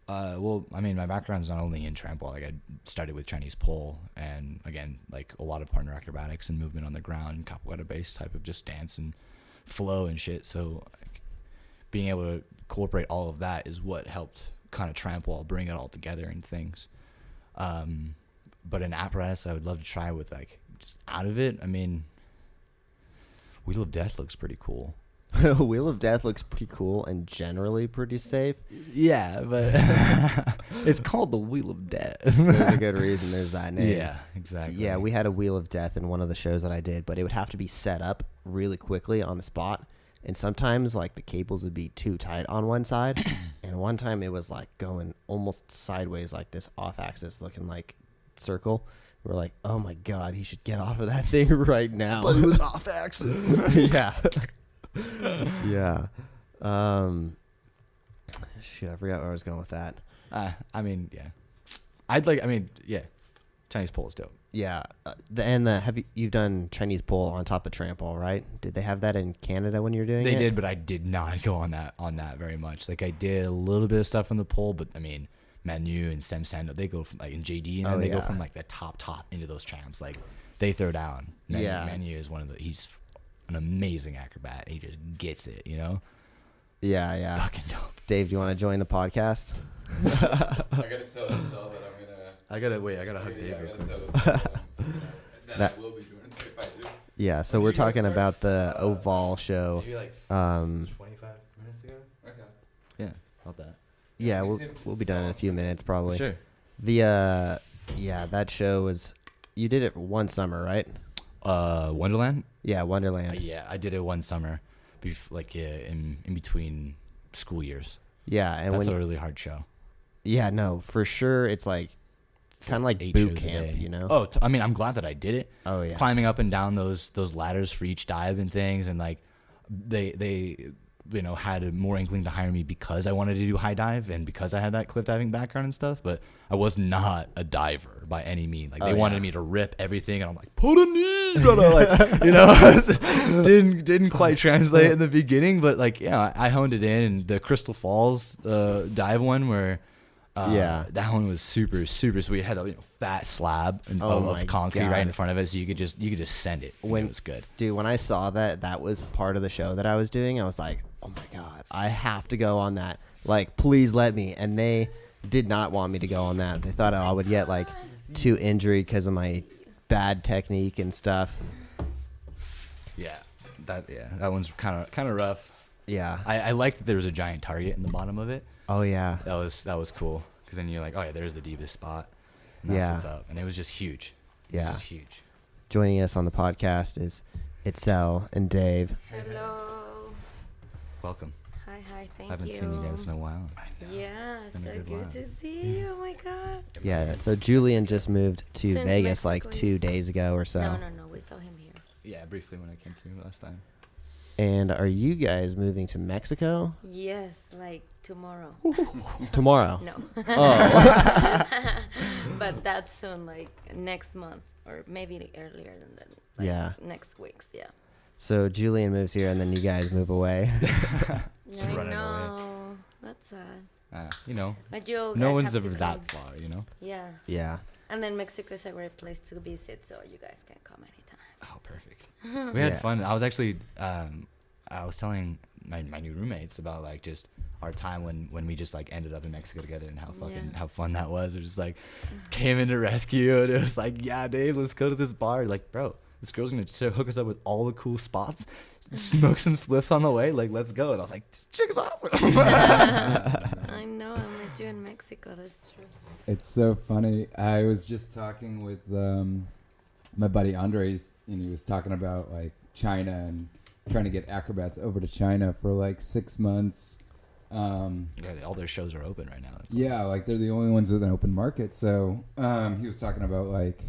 Well, I mean, my background's not only in TRAMPWALL. Like I started with Chinese pole, and again, like a lot of partner acrobatics and movement on the ground, capoeira based type of just dance and flow and shit. So like, being able to incorporate all of that is what helped kind of TRAMPWALL bring it all together and things. But an apparatus I would love to try with like just out of it. I mean, Wheel of Death looks pretty cool. Wheel of Death looks pretty cool and generally pretty safe. Yeah, but it's called the Wheel of Death. There's a good reason there's that name. Yeah, exactly. Yeah, we had a Wheel of Death in one of the shows that I did, but it would have to be set up really quickly on the spot. And sometimes like the cables would be too tight on one side. And one time it was like going almost sideways, like this off axis looking like circle. We're like, oh my God, he should get off of that thing right now. But it was off axis. Yeah. Yeah. Shoot, I forgot where I was going with that. I mean, yeah. Chinese pole is dope. Yeah. You've done Chinese pole on top of trampoll, right? Did they have that in Canada when you were doing it? They did, but I did not go on that very much. Like I did a little bit of stuff on the pole, but I mean, Manu and Sem Sando, they go from like in JD, and then they go from like the top into those tramps. Like they throw down. Manu is he's an amazing acrobat. He just gets it, you know? Yeah, yeah. Fucking dope. Dave, do you want to join the podcast? I gotta tell Itzel that I'm gonna. I gotta hug Dave real quick. That I will be doing it if I do. Yeah, so we're talking about the Oval show. Maybe like 25 minutes ago. Okay. Yeah, about that. Yeah, we'll be done in a few minutes probably. Sure. That show was, you did it one summer, right? Wonderland? Yeah, Wonderland. Yeah, I did it one summer, in between school years. Yeah, and that's a really hard show. Yeah, no, for sure. It's like kind of like 8 boot shows a camp, day. you know? Oh, I mean, I'm glad that I did it. Oh yeah. Climbing up and down those ladders for each dive and things, and like they had more inkling to hire me because I wanted to do high dive and because I had that cliff diving background and stuff, but I was not a diver by any means. Like they wanted me to rip everything, and I'm like, put a knee, brother. Like, didn't quite translate in the beginning, but like, I honed it in. And the Crystal Falls dive one where that one was super super sweet. It had a fat slab of concrete right in front of it, so you could just send it. It was good. Dude, when I saw that was part of the show that I was doing, I was like, oh my God, I have to go on that. Like, please let me. And they did not want me to go on that. They thought I would get like too injured because of my bad technique and stuff. Yeah, that one's kind of rough. Yeah, I liked that there was a giant target in the bottom of it. Oh yeah, that was cool, because then you're like, oh yeah, there's the deepest spot. And that's what's up. And it was just huge. Yeah, it was just huge. Joining us on the podcast is Itzel and Dave. Hello. Welcome. Hi, thank you. I haven't seen you guys in a while. Yeah, It's been a so good good while. to see you. Oh my God. Yeah, so Julian just moved to Since Vegas like Mexico, 2 days ago or so. No, we saw him here. Yeah, briefly when I came to you last time. And are you guys moving to Mexico? Yes, like tomorrow. Tomorrow? No. Oh. But that's soon, like next month, or maybe earlier than that. Like Yeah. Next week's, yeah. So Julian moves here and then you guys move away. Just I running away. know. That's sad. But you guys no one's have ever to that come. far, Yeah. Yeah. And then Mexico is a great place to visit, so you guys can come anytime. Oh, perfect. We had Yeah. fun. I was actually, I was telling my new roommates about like just our time when we just like ended up in Mexico together and how fun that was. It was just like came in to rescue, and it was like, yeah, Dave, let's go to this bar. Like, bro, this girl's gonna hook us up with all the cool spots, smoke some spliffs on the way. Like, let's go. And I was like, this chick is awesome. I know, I met you in Mexico. That's true. It's so funny. I was just talking with my buddy Andres, and he was talking about like China and trying to get acrobats over to China for like 6 months. Yeah, all their shows are open right now. That's Like they're the only ones with an open market. So he was talking about like,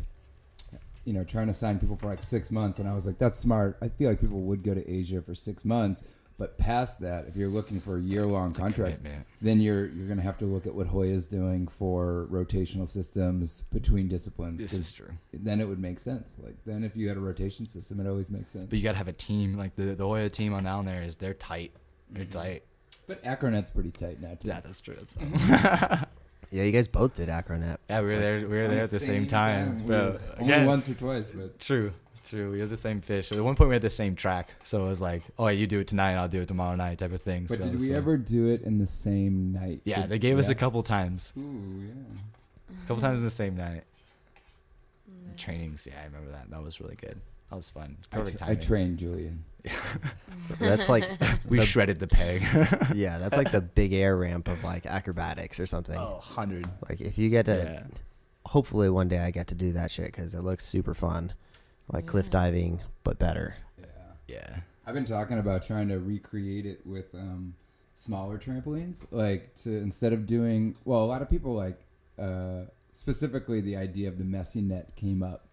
trying to sign people for like 6 months, and I was like, that's smart. I feel like people would go to Asia for 6 months, but past that, if you're looking for a year-long contract, then you're going to have to look at what Hoya's doing for rotational systems between disciplines. This is true. Then it would make sense. Like then if you had a rotation system, it always makes sense. But you gotta have a team. Like the Hoya team on down there they're tight. They're tight. But Acronet's pretty tight now too. Yeah, that's true. Yeah, you guys both did Acronet. Yeah, we were there. We were there at the same time. Bro, Only once or twice, but True. We had the same fish. At one point, we had the same track, so it was like, "Oh, you do it tonight, I'll do it tomorrow night," type of thing. But so, did we ever do it in the same night? Yeah, they gave us a couple times. Ooh, yeah. A couple times in the same night. Nice. Trainings, yeah, I remember that. That was really good. That was fun. I Perfect I timing. trained Julian. That's like We shredded the peg. yeah, that's like the big air ramp of like acrobatics or something. 100. Like if you get to, Yeah. hopefully one day I get to do that shit because it looks super fun, like cliff diving but better. Yeah. Yeah. I've been talking about trying to recreate it with smaller trampolines, like to instead of doing a lot of people like specifically the idea of the messy net came up.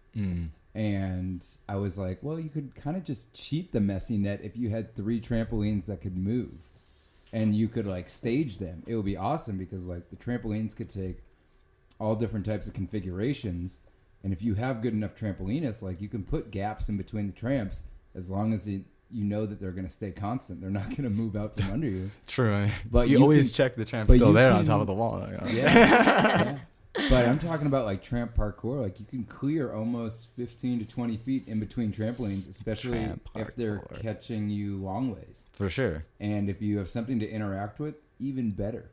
And I was like, well, you could kind of just cheat the messy net if you had 3 trampolines that could move. And you could like stage them. It would be awesome because like the trampolines could take all different types of configurations. And if you have good enough trampolinists, like you can put gaps in between the tramps as long as you know that they're going to stay constant. They're not going to move out from under you. True. But you always can, check the tramp's still there on top of the wall. Yeah. But I'm talking about like tramp parkour. Like you can clear almost 15 to 20 feet in between trampolines, especially if they're catching you long ways. For sure. And if you have something to interact with, even better.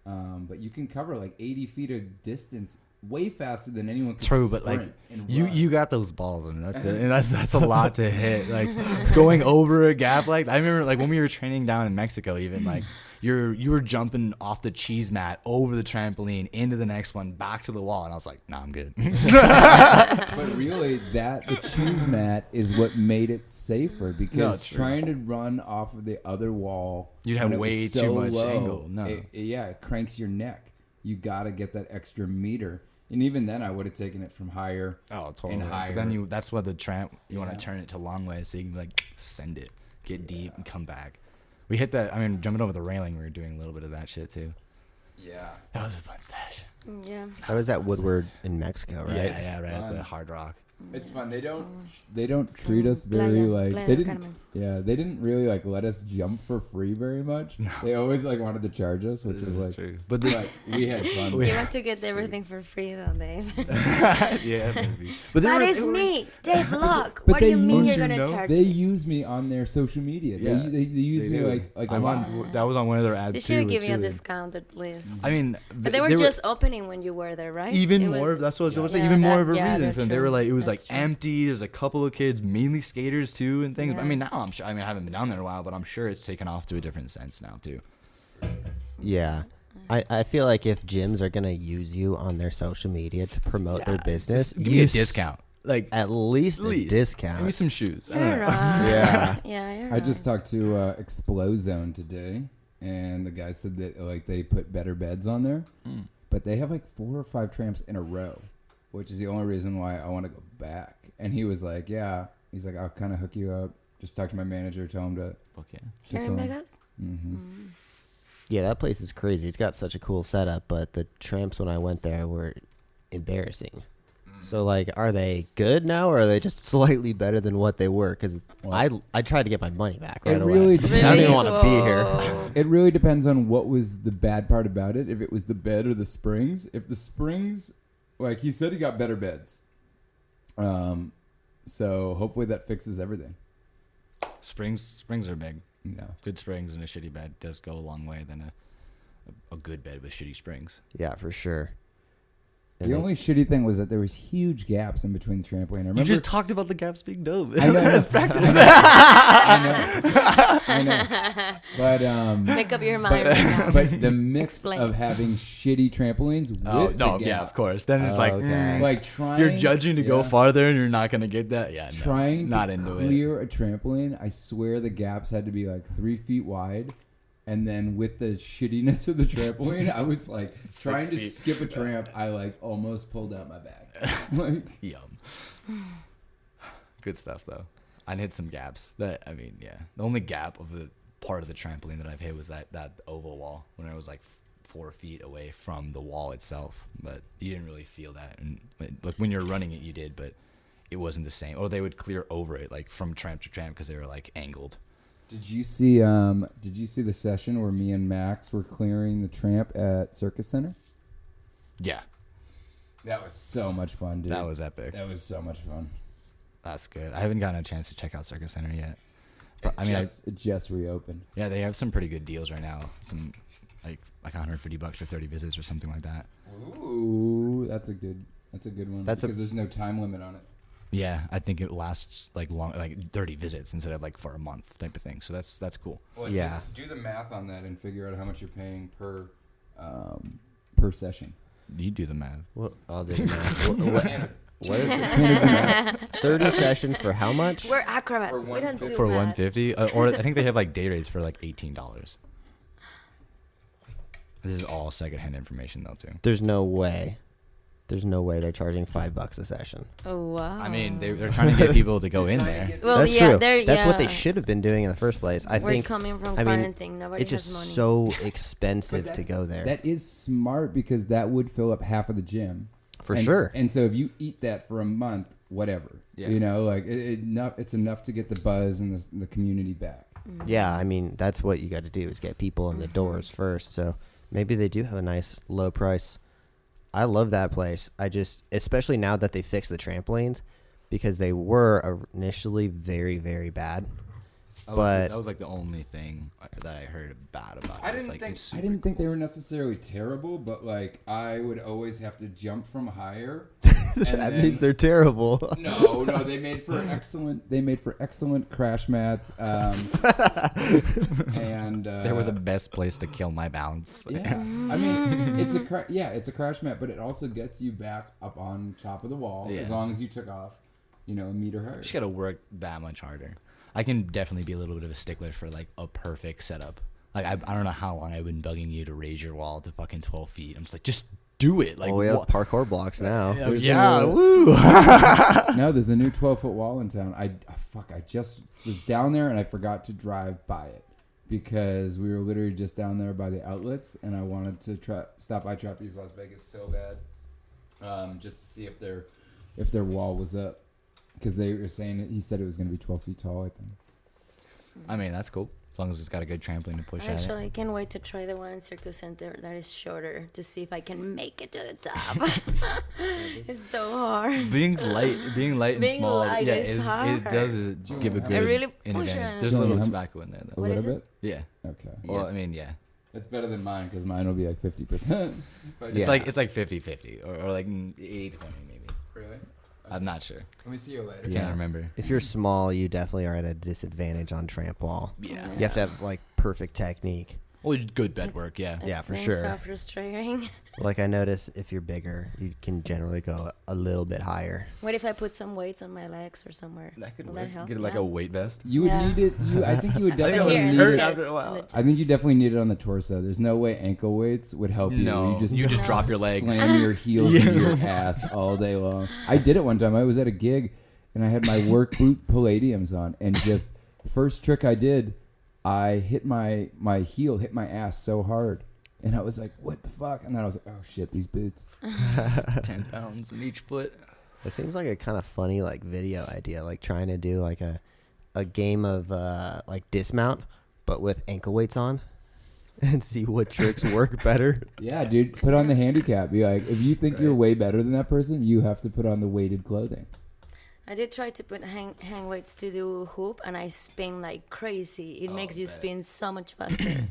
But you can cover like 80 feet of distance way faster than anyone could. True, but like you got those balls, and that's a lot to hit. Like going over a gap, like I remember like when we were training down in Mexico, even like you were jumping off the cheese mat over the trampoline into the next one back to the wall, and I was like, nah, I'm good. But really, the cheese mat is what made it safer because trying to run off of the other wall, you'd have way too much angle. No, it cranks your neck. You got to get that extra meter. And even then, I would have taken it from higher. Oh, totally. And higher. But then that's why the tramp, you want to turn it to long way so you can like send it, get deep, and come back. We hit that. I mean, jumping over the railing, we were doing a little bit of that shit too. Yeah. That was a fun stash. Yeah. That was at Woodward in Mexico, right? Yeah, right at the Hard Rock. It's fun. They don't treat us very like they didn't really like let us jump for free very much. No. They always like wanted to charge us, which is like true. But we had fun. You want to get everything for free though, Dave. Yeah, maybe. But that is me, Dave Locke. What do you mean you're gonna charge me? They use me on their social media. Yeah. They use me like I'm on. That was on one of their ads too. They should give you a discount at least. I mean, but they were just opening when you were there, right? Even more. That's what I was saying. Even more of a reason for them. They were like, it was like empty. There's a couple of kids, mainly skaters too, and things. Yeah. I mean, now I'm sure. I mean, I haven't been down there in a while, but I'm sure it's taken off to a different sense now too. Yeah, I feel like if gyms are gonna use you on their social media to promote their business, give me a discount. Like at least a discount. Give me some shoes. Yeah. I just talked to Explozone today, and the guy said that like they put better beds on there, but they have like 4 or 5 tramps in a row, which is the only reason why I want to go back. And he was like, yeah. He's like, I'll kind of hook you up. Just talk to my manager. Tell him to. Okay. Here in Vegas? Mm-hmm. Yeah, that place is crazy. It's got such a cool setup, but the tramps when I went there were embarrassing. So, like, are they good now, or are they just slightly better than what they were? Because I tried to get my money back right away. I don't even want to be here. It really depends on what was the bad part about it. If it was the bed or the springs. If the springs, like he said, he got better beds. So hopefully that fixes everything. Springs are big. No. Good springs and a shitty bed does go a long way than a good bed with shitty springs. Yeah, for sure. The only shitty thing was that there was huge gaps in between the trampoline. I remember, you just talked about the gaps being dope. I know. That's practice. I know. But make up your mind right now. But the mix of having shitty trampolines with the gap. Yeah, of course. Then it's like trying. You're judging to go farther, and you're not gonna get that. Yeah, trying not to into clear a trampoline. I swear the gaps had to be like 3 feet wide. And then with the shittiness of the trampoline, I was like trying to skip a tramp. I like almost pulled out my back. Like, yum. Good stuff though. I hit some gaps. The only gap of the part of the trampoline that I've hit was that oval wall when I was like 4 feet away from the wall itself. But you didn't really feel that, and like when you're running it, you did, but it wasn't the same. Or they would clear over it like from tramp to tramp because they were like angled. Did you see the session where me and Max were clearing the tramp at Circus Center? Yeah. That was so much fun, dude. That was epic. That was so much fun. That's good. I haven't gotten a chance to check out Circus Center yet. It just reopened. Yeah, they have some pretty good deals right now. Some like $150 for 30 visits or something like that. Ooh, that's a good one. Because there's no time limit on it. Yeah, I think it lasts like 30 visits instead of like for a month type of thing. So that's cool. Well, yeah. Do the math on that and figure out how much you're paying per session. You do the math. Well, I'll do the math. What is it? 30 sessions for how much? We're acrobats. We don't do for math. $150, or I think they have like day rates for like $18. This is all secondhand information though too. There's no way. There's no way they're charging $5 a session. Oh wow. I mean, they're trying to get people to go in there. Well, That's yeah, true. they're- That's what they yeah. should have been doing in the first place. I We're think coming from I mean, quarantine. Nobody it's just has money. so expensive But to go there. That is smart because that would fill up half of the gym. For And sure. And so if you eat that for a month, whatever, Yeah. you know, like it's enough to get the buzz and the community back. Yeah, I mean, that's what you got to do is get people in the doors first. So maybe they do have a nice low price. I love that place. I just, especially now that they fixed the trampolines, because they were initially very, very bad. But That was like the only thing that I heard bad about it. I It's didn't like, think it's I super didn't think they cool. were necessarily terrible, but like I would always have to jump from higher. that means they're terrible. No, they made for excellent. They made for excellent crash mats. And They were the best place to kill my balance. yeah. I mean, it's a crash mat, but it also gets you back up on top of the wall Yeah. as long as you took off, a meter higher. Just gotta work that much harder. I can definitely be a little bit of a stickler for like a perfect setup. Like I don't know how long I've been bugging you to raise your wall to fucking 12 feet. I'm just like, just do it. Like, Well, we have what? parkour blocks now. There's Yeah, a- woo. No, there's a new 12-foot wall in town. I just was down there and I forgot to drive by it because we were literally just down there by the outlets and I wanted to stop by Trapeze Las Vegas so bad, just to see if their wall was up because they were saying he said it was going to be 12 feet tall. I think. I mean, that's cool. As long as it's got a good trampoline to push at Actually, it. I can't wait to try the one in Circus Center that is shorter to see if I can make it to the top. It's so hard. Being light and Being small, light yeah, is it hard. does give a I good really push advantage. it. There's a little Julian, tobacco in there, A though. What little is bit. Yeah. Okay. Well, I mean, yeah. It's better than mine because mine will be like 50%. But Yeah. It's like 50-50 or like 80-20 maybe. Really? I'm not sure. Let me see you later. I Yeah. can't remember. If you're small, you definitely are at a disadvantage on tramp wall. Yeah. You have to have like perfect technique. Well, good bed work, yeah. Yeah, It's for been sure. so frustrating. Like I notice if you're bigger, you can generally go a little bit higher. What if I put some weights on my legs or somewhere? That could Will work. that help? Get like Yeah. a weight vest. You would Yeah. need it. I think you would I think it definitely would Here, in need the hurt it. chest, after a in while. the chest. I think you definitely need it on the torso. There's no way ankle weights would help you. No, you just drop your legs. Slam your heels into your ass all day long. I did it one time. I was at a gig, and I had my work boot Palladiums on, and just first trick I did, I hit my heel, hit my ass so hard, and I was like, "What the fuck?" And then I was like, "Oh shit, these boots." 10 pounds in each foot. It seems like a kind of funny like video idea, like trying to do like a game of like dismount, but with ankle weights on, and see what tricks work better. Yeah, dude, put on the handicap. Be like, if you think you're way better than that person, you have to put on the weighted clothing. I did try to put hang weights to do hoop, and I spin like crazy. It makes you bet. spin so much faster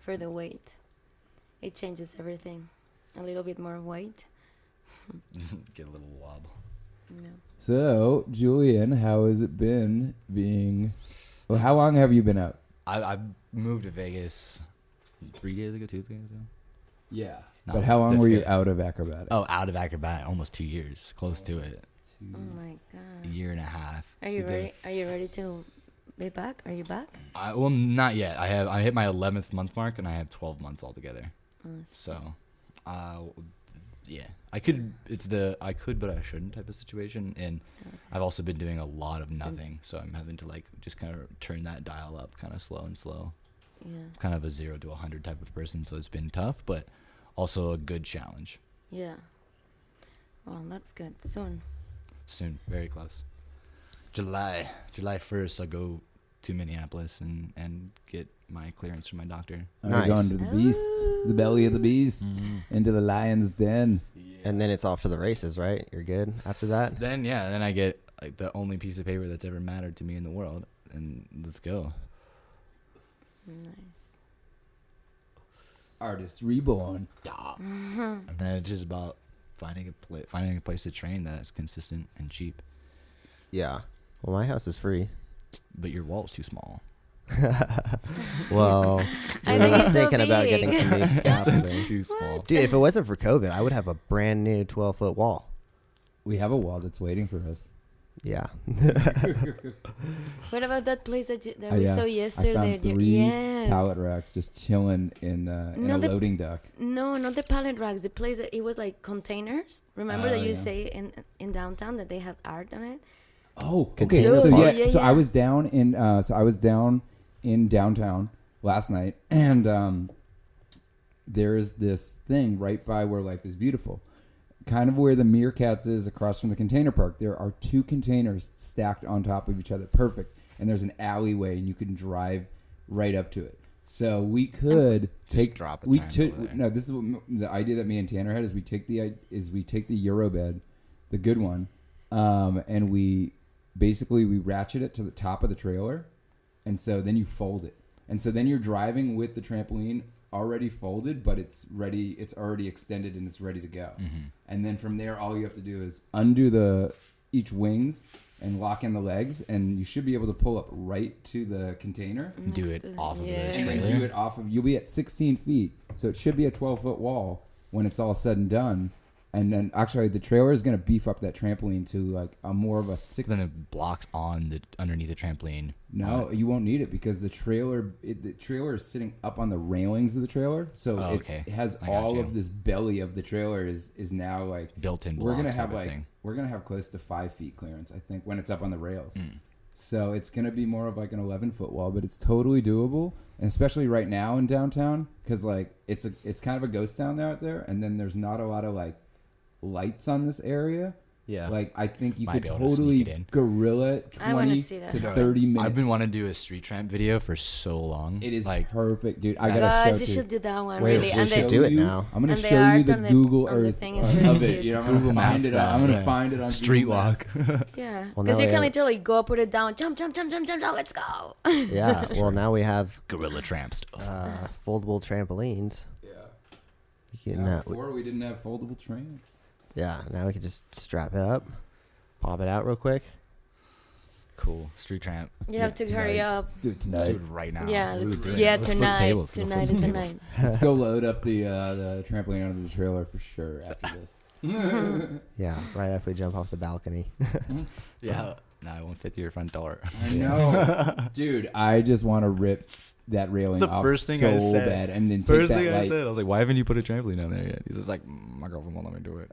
for the weight. It changes everything. A little bit more weight. Get a little wobble. Yeah. So, Julian, how has it been being? Well, how long have you been out? I moved to Vegas 3 days ago, 2 days ago. Yeah. No, But how long the were you fifth. out of acrobatics? Oh, out of acrobat, almost 2 years, close to it, Oh my a god. year and a half. Are you We did- ready? Are you ready to be back? Are you back? Well, not yet. I hit my 11th month mark, and I have 12 months altogether. Oh, So, yeah, I could. It's the I could but I shouldn't type of situation, and I've also been doing a lot of nothing, so I'm having to like just kind of turn that dial up, kind of slow and slow, yeah. kind of a 0 to 100 type of person. So it's been tough, but also a good challenge. Yeah. Well, that's good. Soon. Soon, very close. July 1st, I'll go to Minneapolis and get my clearance from my doctor. Are Nice. you going to the beast, the belly of the beast, into the lion's den? And then it's off to the races, right? You're good after that. Then I get like the only piece of paper that's ever mattered to me in the world, and let's go. Nice. Artist reborn. And then it's just about finding a place to train that's consistent and cheap. Yeah. Well, my house is free. But your wall's too small. Well, I think it's so thinking about getting big. some new scaffolding. It's too small. Dude, if it wasn't for COVID, I would have a brand new 12-foot wall. We have a wall that's waiting for us. Yeah. What about that place that Oh, we yeah. saw I yesterday? found 3 Yes. pallet racks just chilling in No, a the- loading dock. No, not the pallet racks. The place that it was like containers. Remember that Oh, you yeah. say in downtown that they have art on it? Oh, okay. Container So park. yeah, so I was down in downtown last night, and there's this thing right by where Life is Beautiful, kind of where the Meerkats is across from the container park. There are 2 containers stacked on top of each other, perfect. And there's an alleyway, and you can drive right up to it. So we could Just drop a we giant took over there. no. This is what the idea that me and Tanner had is we take the Eurobed, the good one, and we ratchet it to the top of the trailer, and so then you fold it, and so then you're driving with the trampoline already folded, but it's ready. It's already extended and it's ready to go. And then from there, all you have to do is undo each wings and lock in the legs, and you should be able to pull up right to the container. Do it off of the And then trailer. do it off of. You'll be at 16 feet, so it should be a 12-foot wall when it's all said and done. And then actually, the trailer is going to beef up that trampoline to like a more of a 6. Then it blocks underneath the trampoline. No, you won't need it because the trailer is sitting up on the railings of the trailer, so Oh, it okay. has I got all you. of this belly of the trailer is now like Built-in We're gonna blocks have type of like thing. we're gonna have close to 5 feet clearance, I think, when it's up on the rails. Mm. So it's gonna be more of like an 11-foot wall, but it's totally doable, and especially right now in downtown because like it's kind of a ghost town out there, and then there's not a lot of like lights on this area. Yeah. Like I think you Might could be able to sneak it totally in. guerrilla I wanna 20 see that to happen. 30 minutes. I've been wanting to do a street tramp video for so long. It is like perfect, dude. I gotta Guys, show you you. should do that one, Wait, really. we And should the, do it now. I'm gonna And the show you art the on the- Google on the Earth thing is really of it. cute. You know, I'm Google gonna find Maps it. I'm that, gonna yeah. find it on Street Google Maps. walk. yeah, Well, because now you we can have- literally go put it down, jump, let's go. Yeah. Well, now we have Gorilla tramp stuff. foldable trampolines. Yeah. You can, Before we didn't have foldable trains. yeah. Now we can just strap it up, pop it out real quick. Cool. Street tramp. You have to hurry up. Let's do it Let's tonight. do it right now. Yeah, Let's do it. yeah, Let's flip tonight. tables. Let's Tonight flip is the tables. night. Let's go load up the trampoline onto the trailer for sure after this. Yeah. Right after we jump off the balcony. Yeah. No, it won't fit through your front door. I know, dude. I just want to rip that railing the off first thing so I said. bad, and then take First that thing I light. said, I was like, "Why haven't you put a trampoline down there yet?" He's just like, "My girlfriend won't let me do it."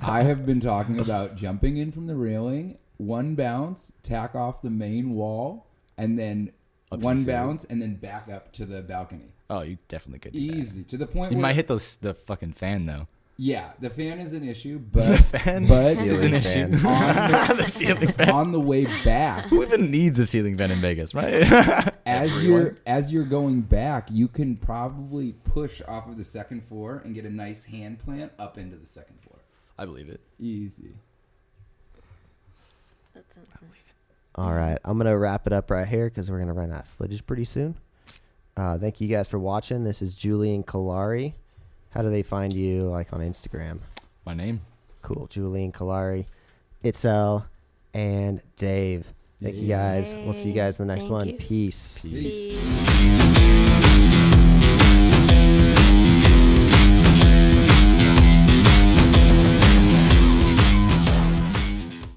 I have been talking about jumping in from the railing, one bounce, tack off the main wall, and then Up to one the ceiling. bounce, and then back up to the balcony. Oh, you definitely could. Do Easy to the point That. You where might hit the fucking fan though. yeah, the fan is an issue, but Fan but is an Ceiling issue. fan. The ceiling fan. on the way back, Who even needs a ceiling fan in Vegas, right? as you're going back, you can probably push off of the second floor and get a nice hand plant up into the second floor. I believe it. Easy. That sounds nice. All right, I'm gonna wrap it up right here because we're gonna run out of footage pretty soon. Thank you guys for watching. This is Julian Callari. How do they find you, like on Instagram? My name. Cool, Julian Callari, Itzel, and Dave. Thank you guys. We'll see you guys in the next Thank one. you. Peace. Peace. Peace.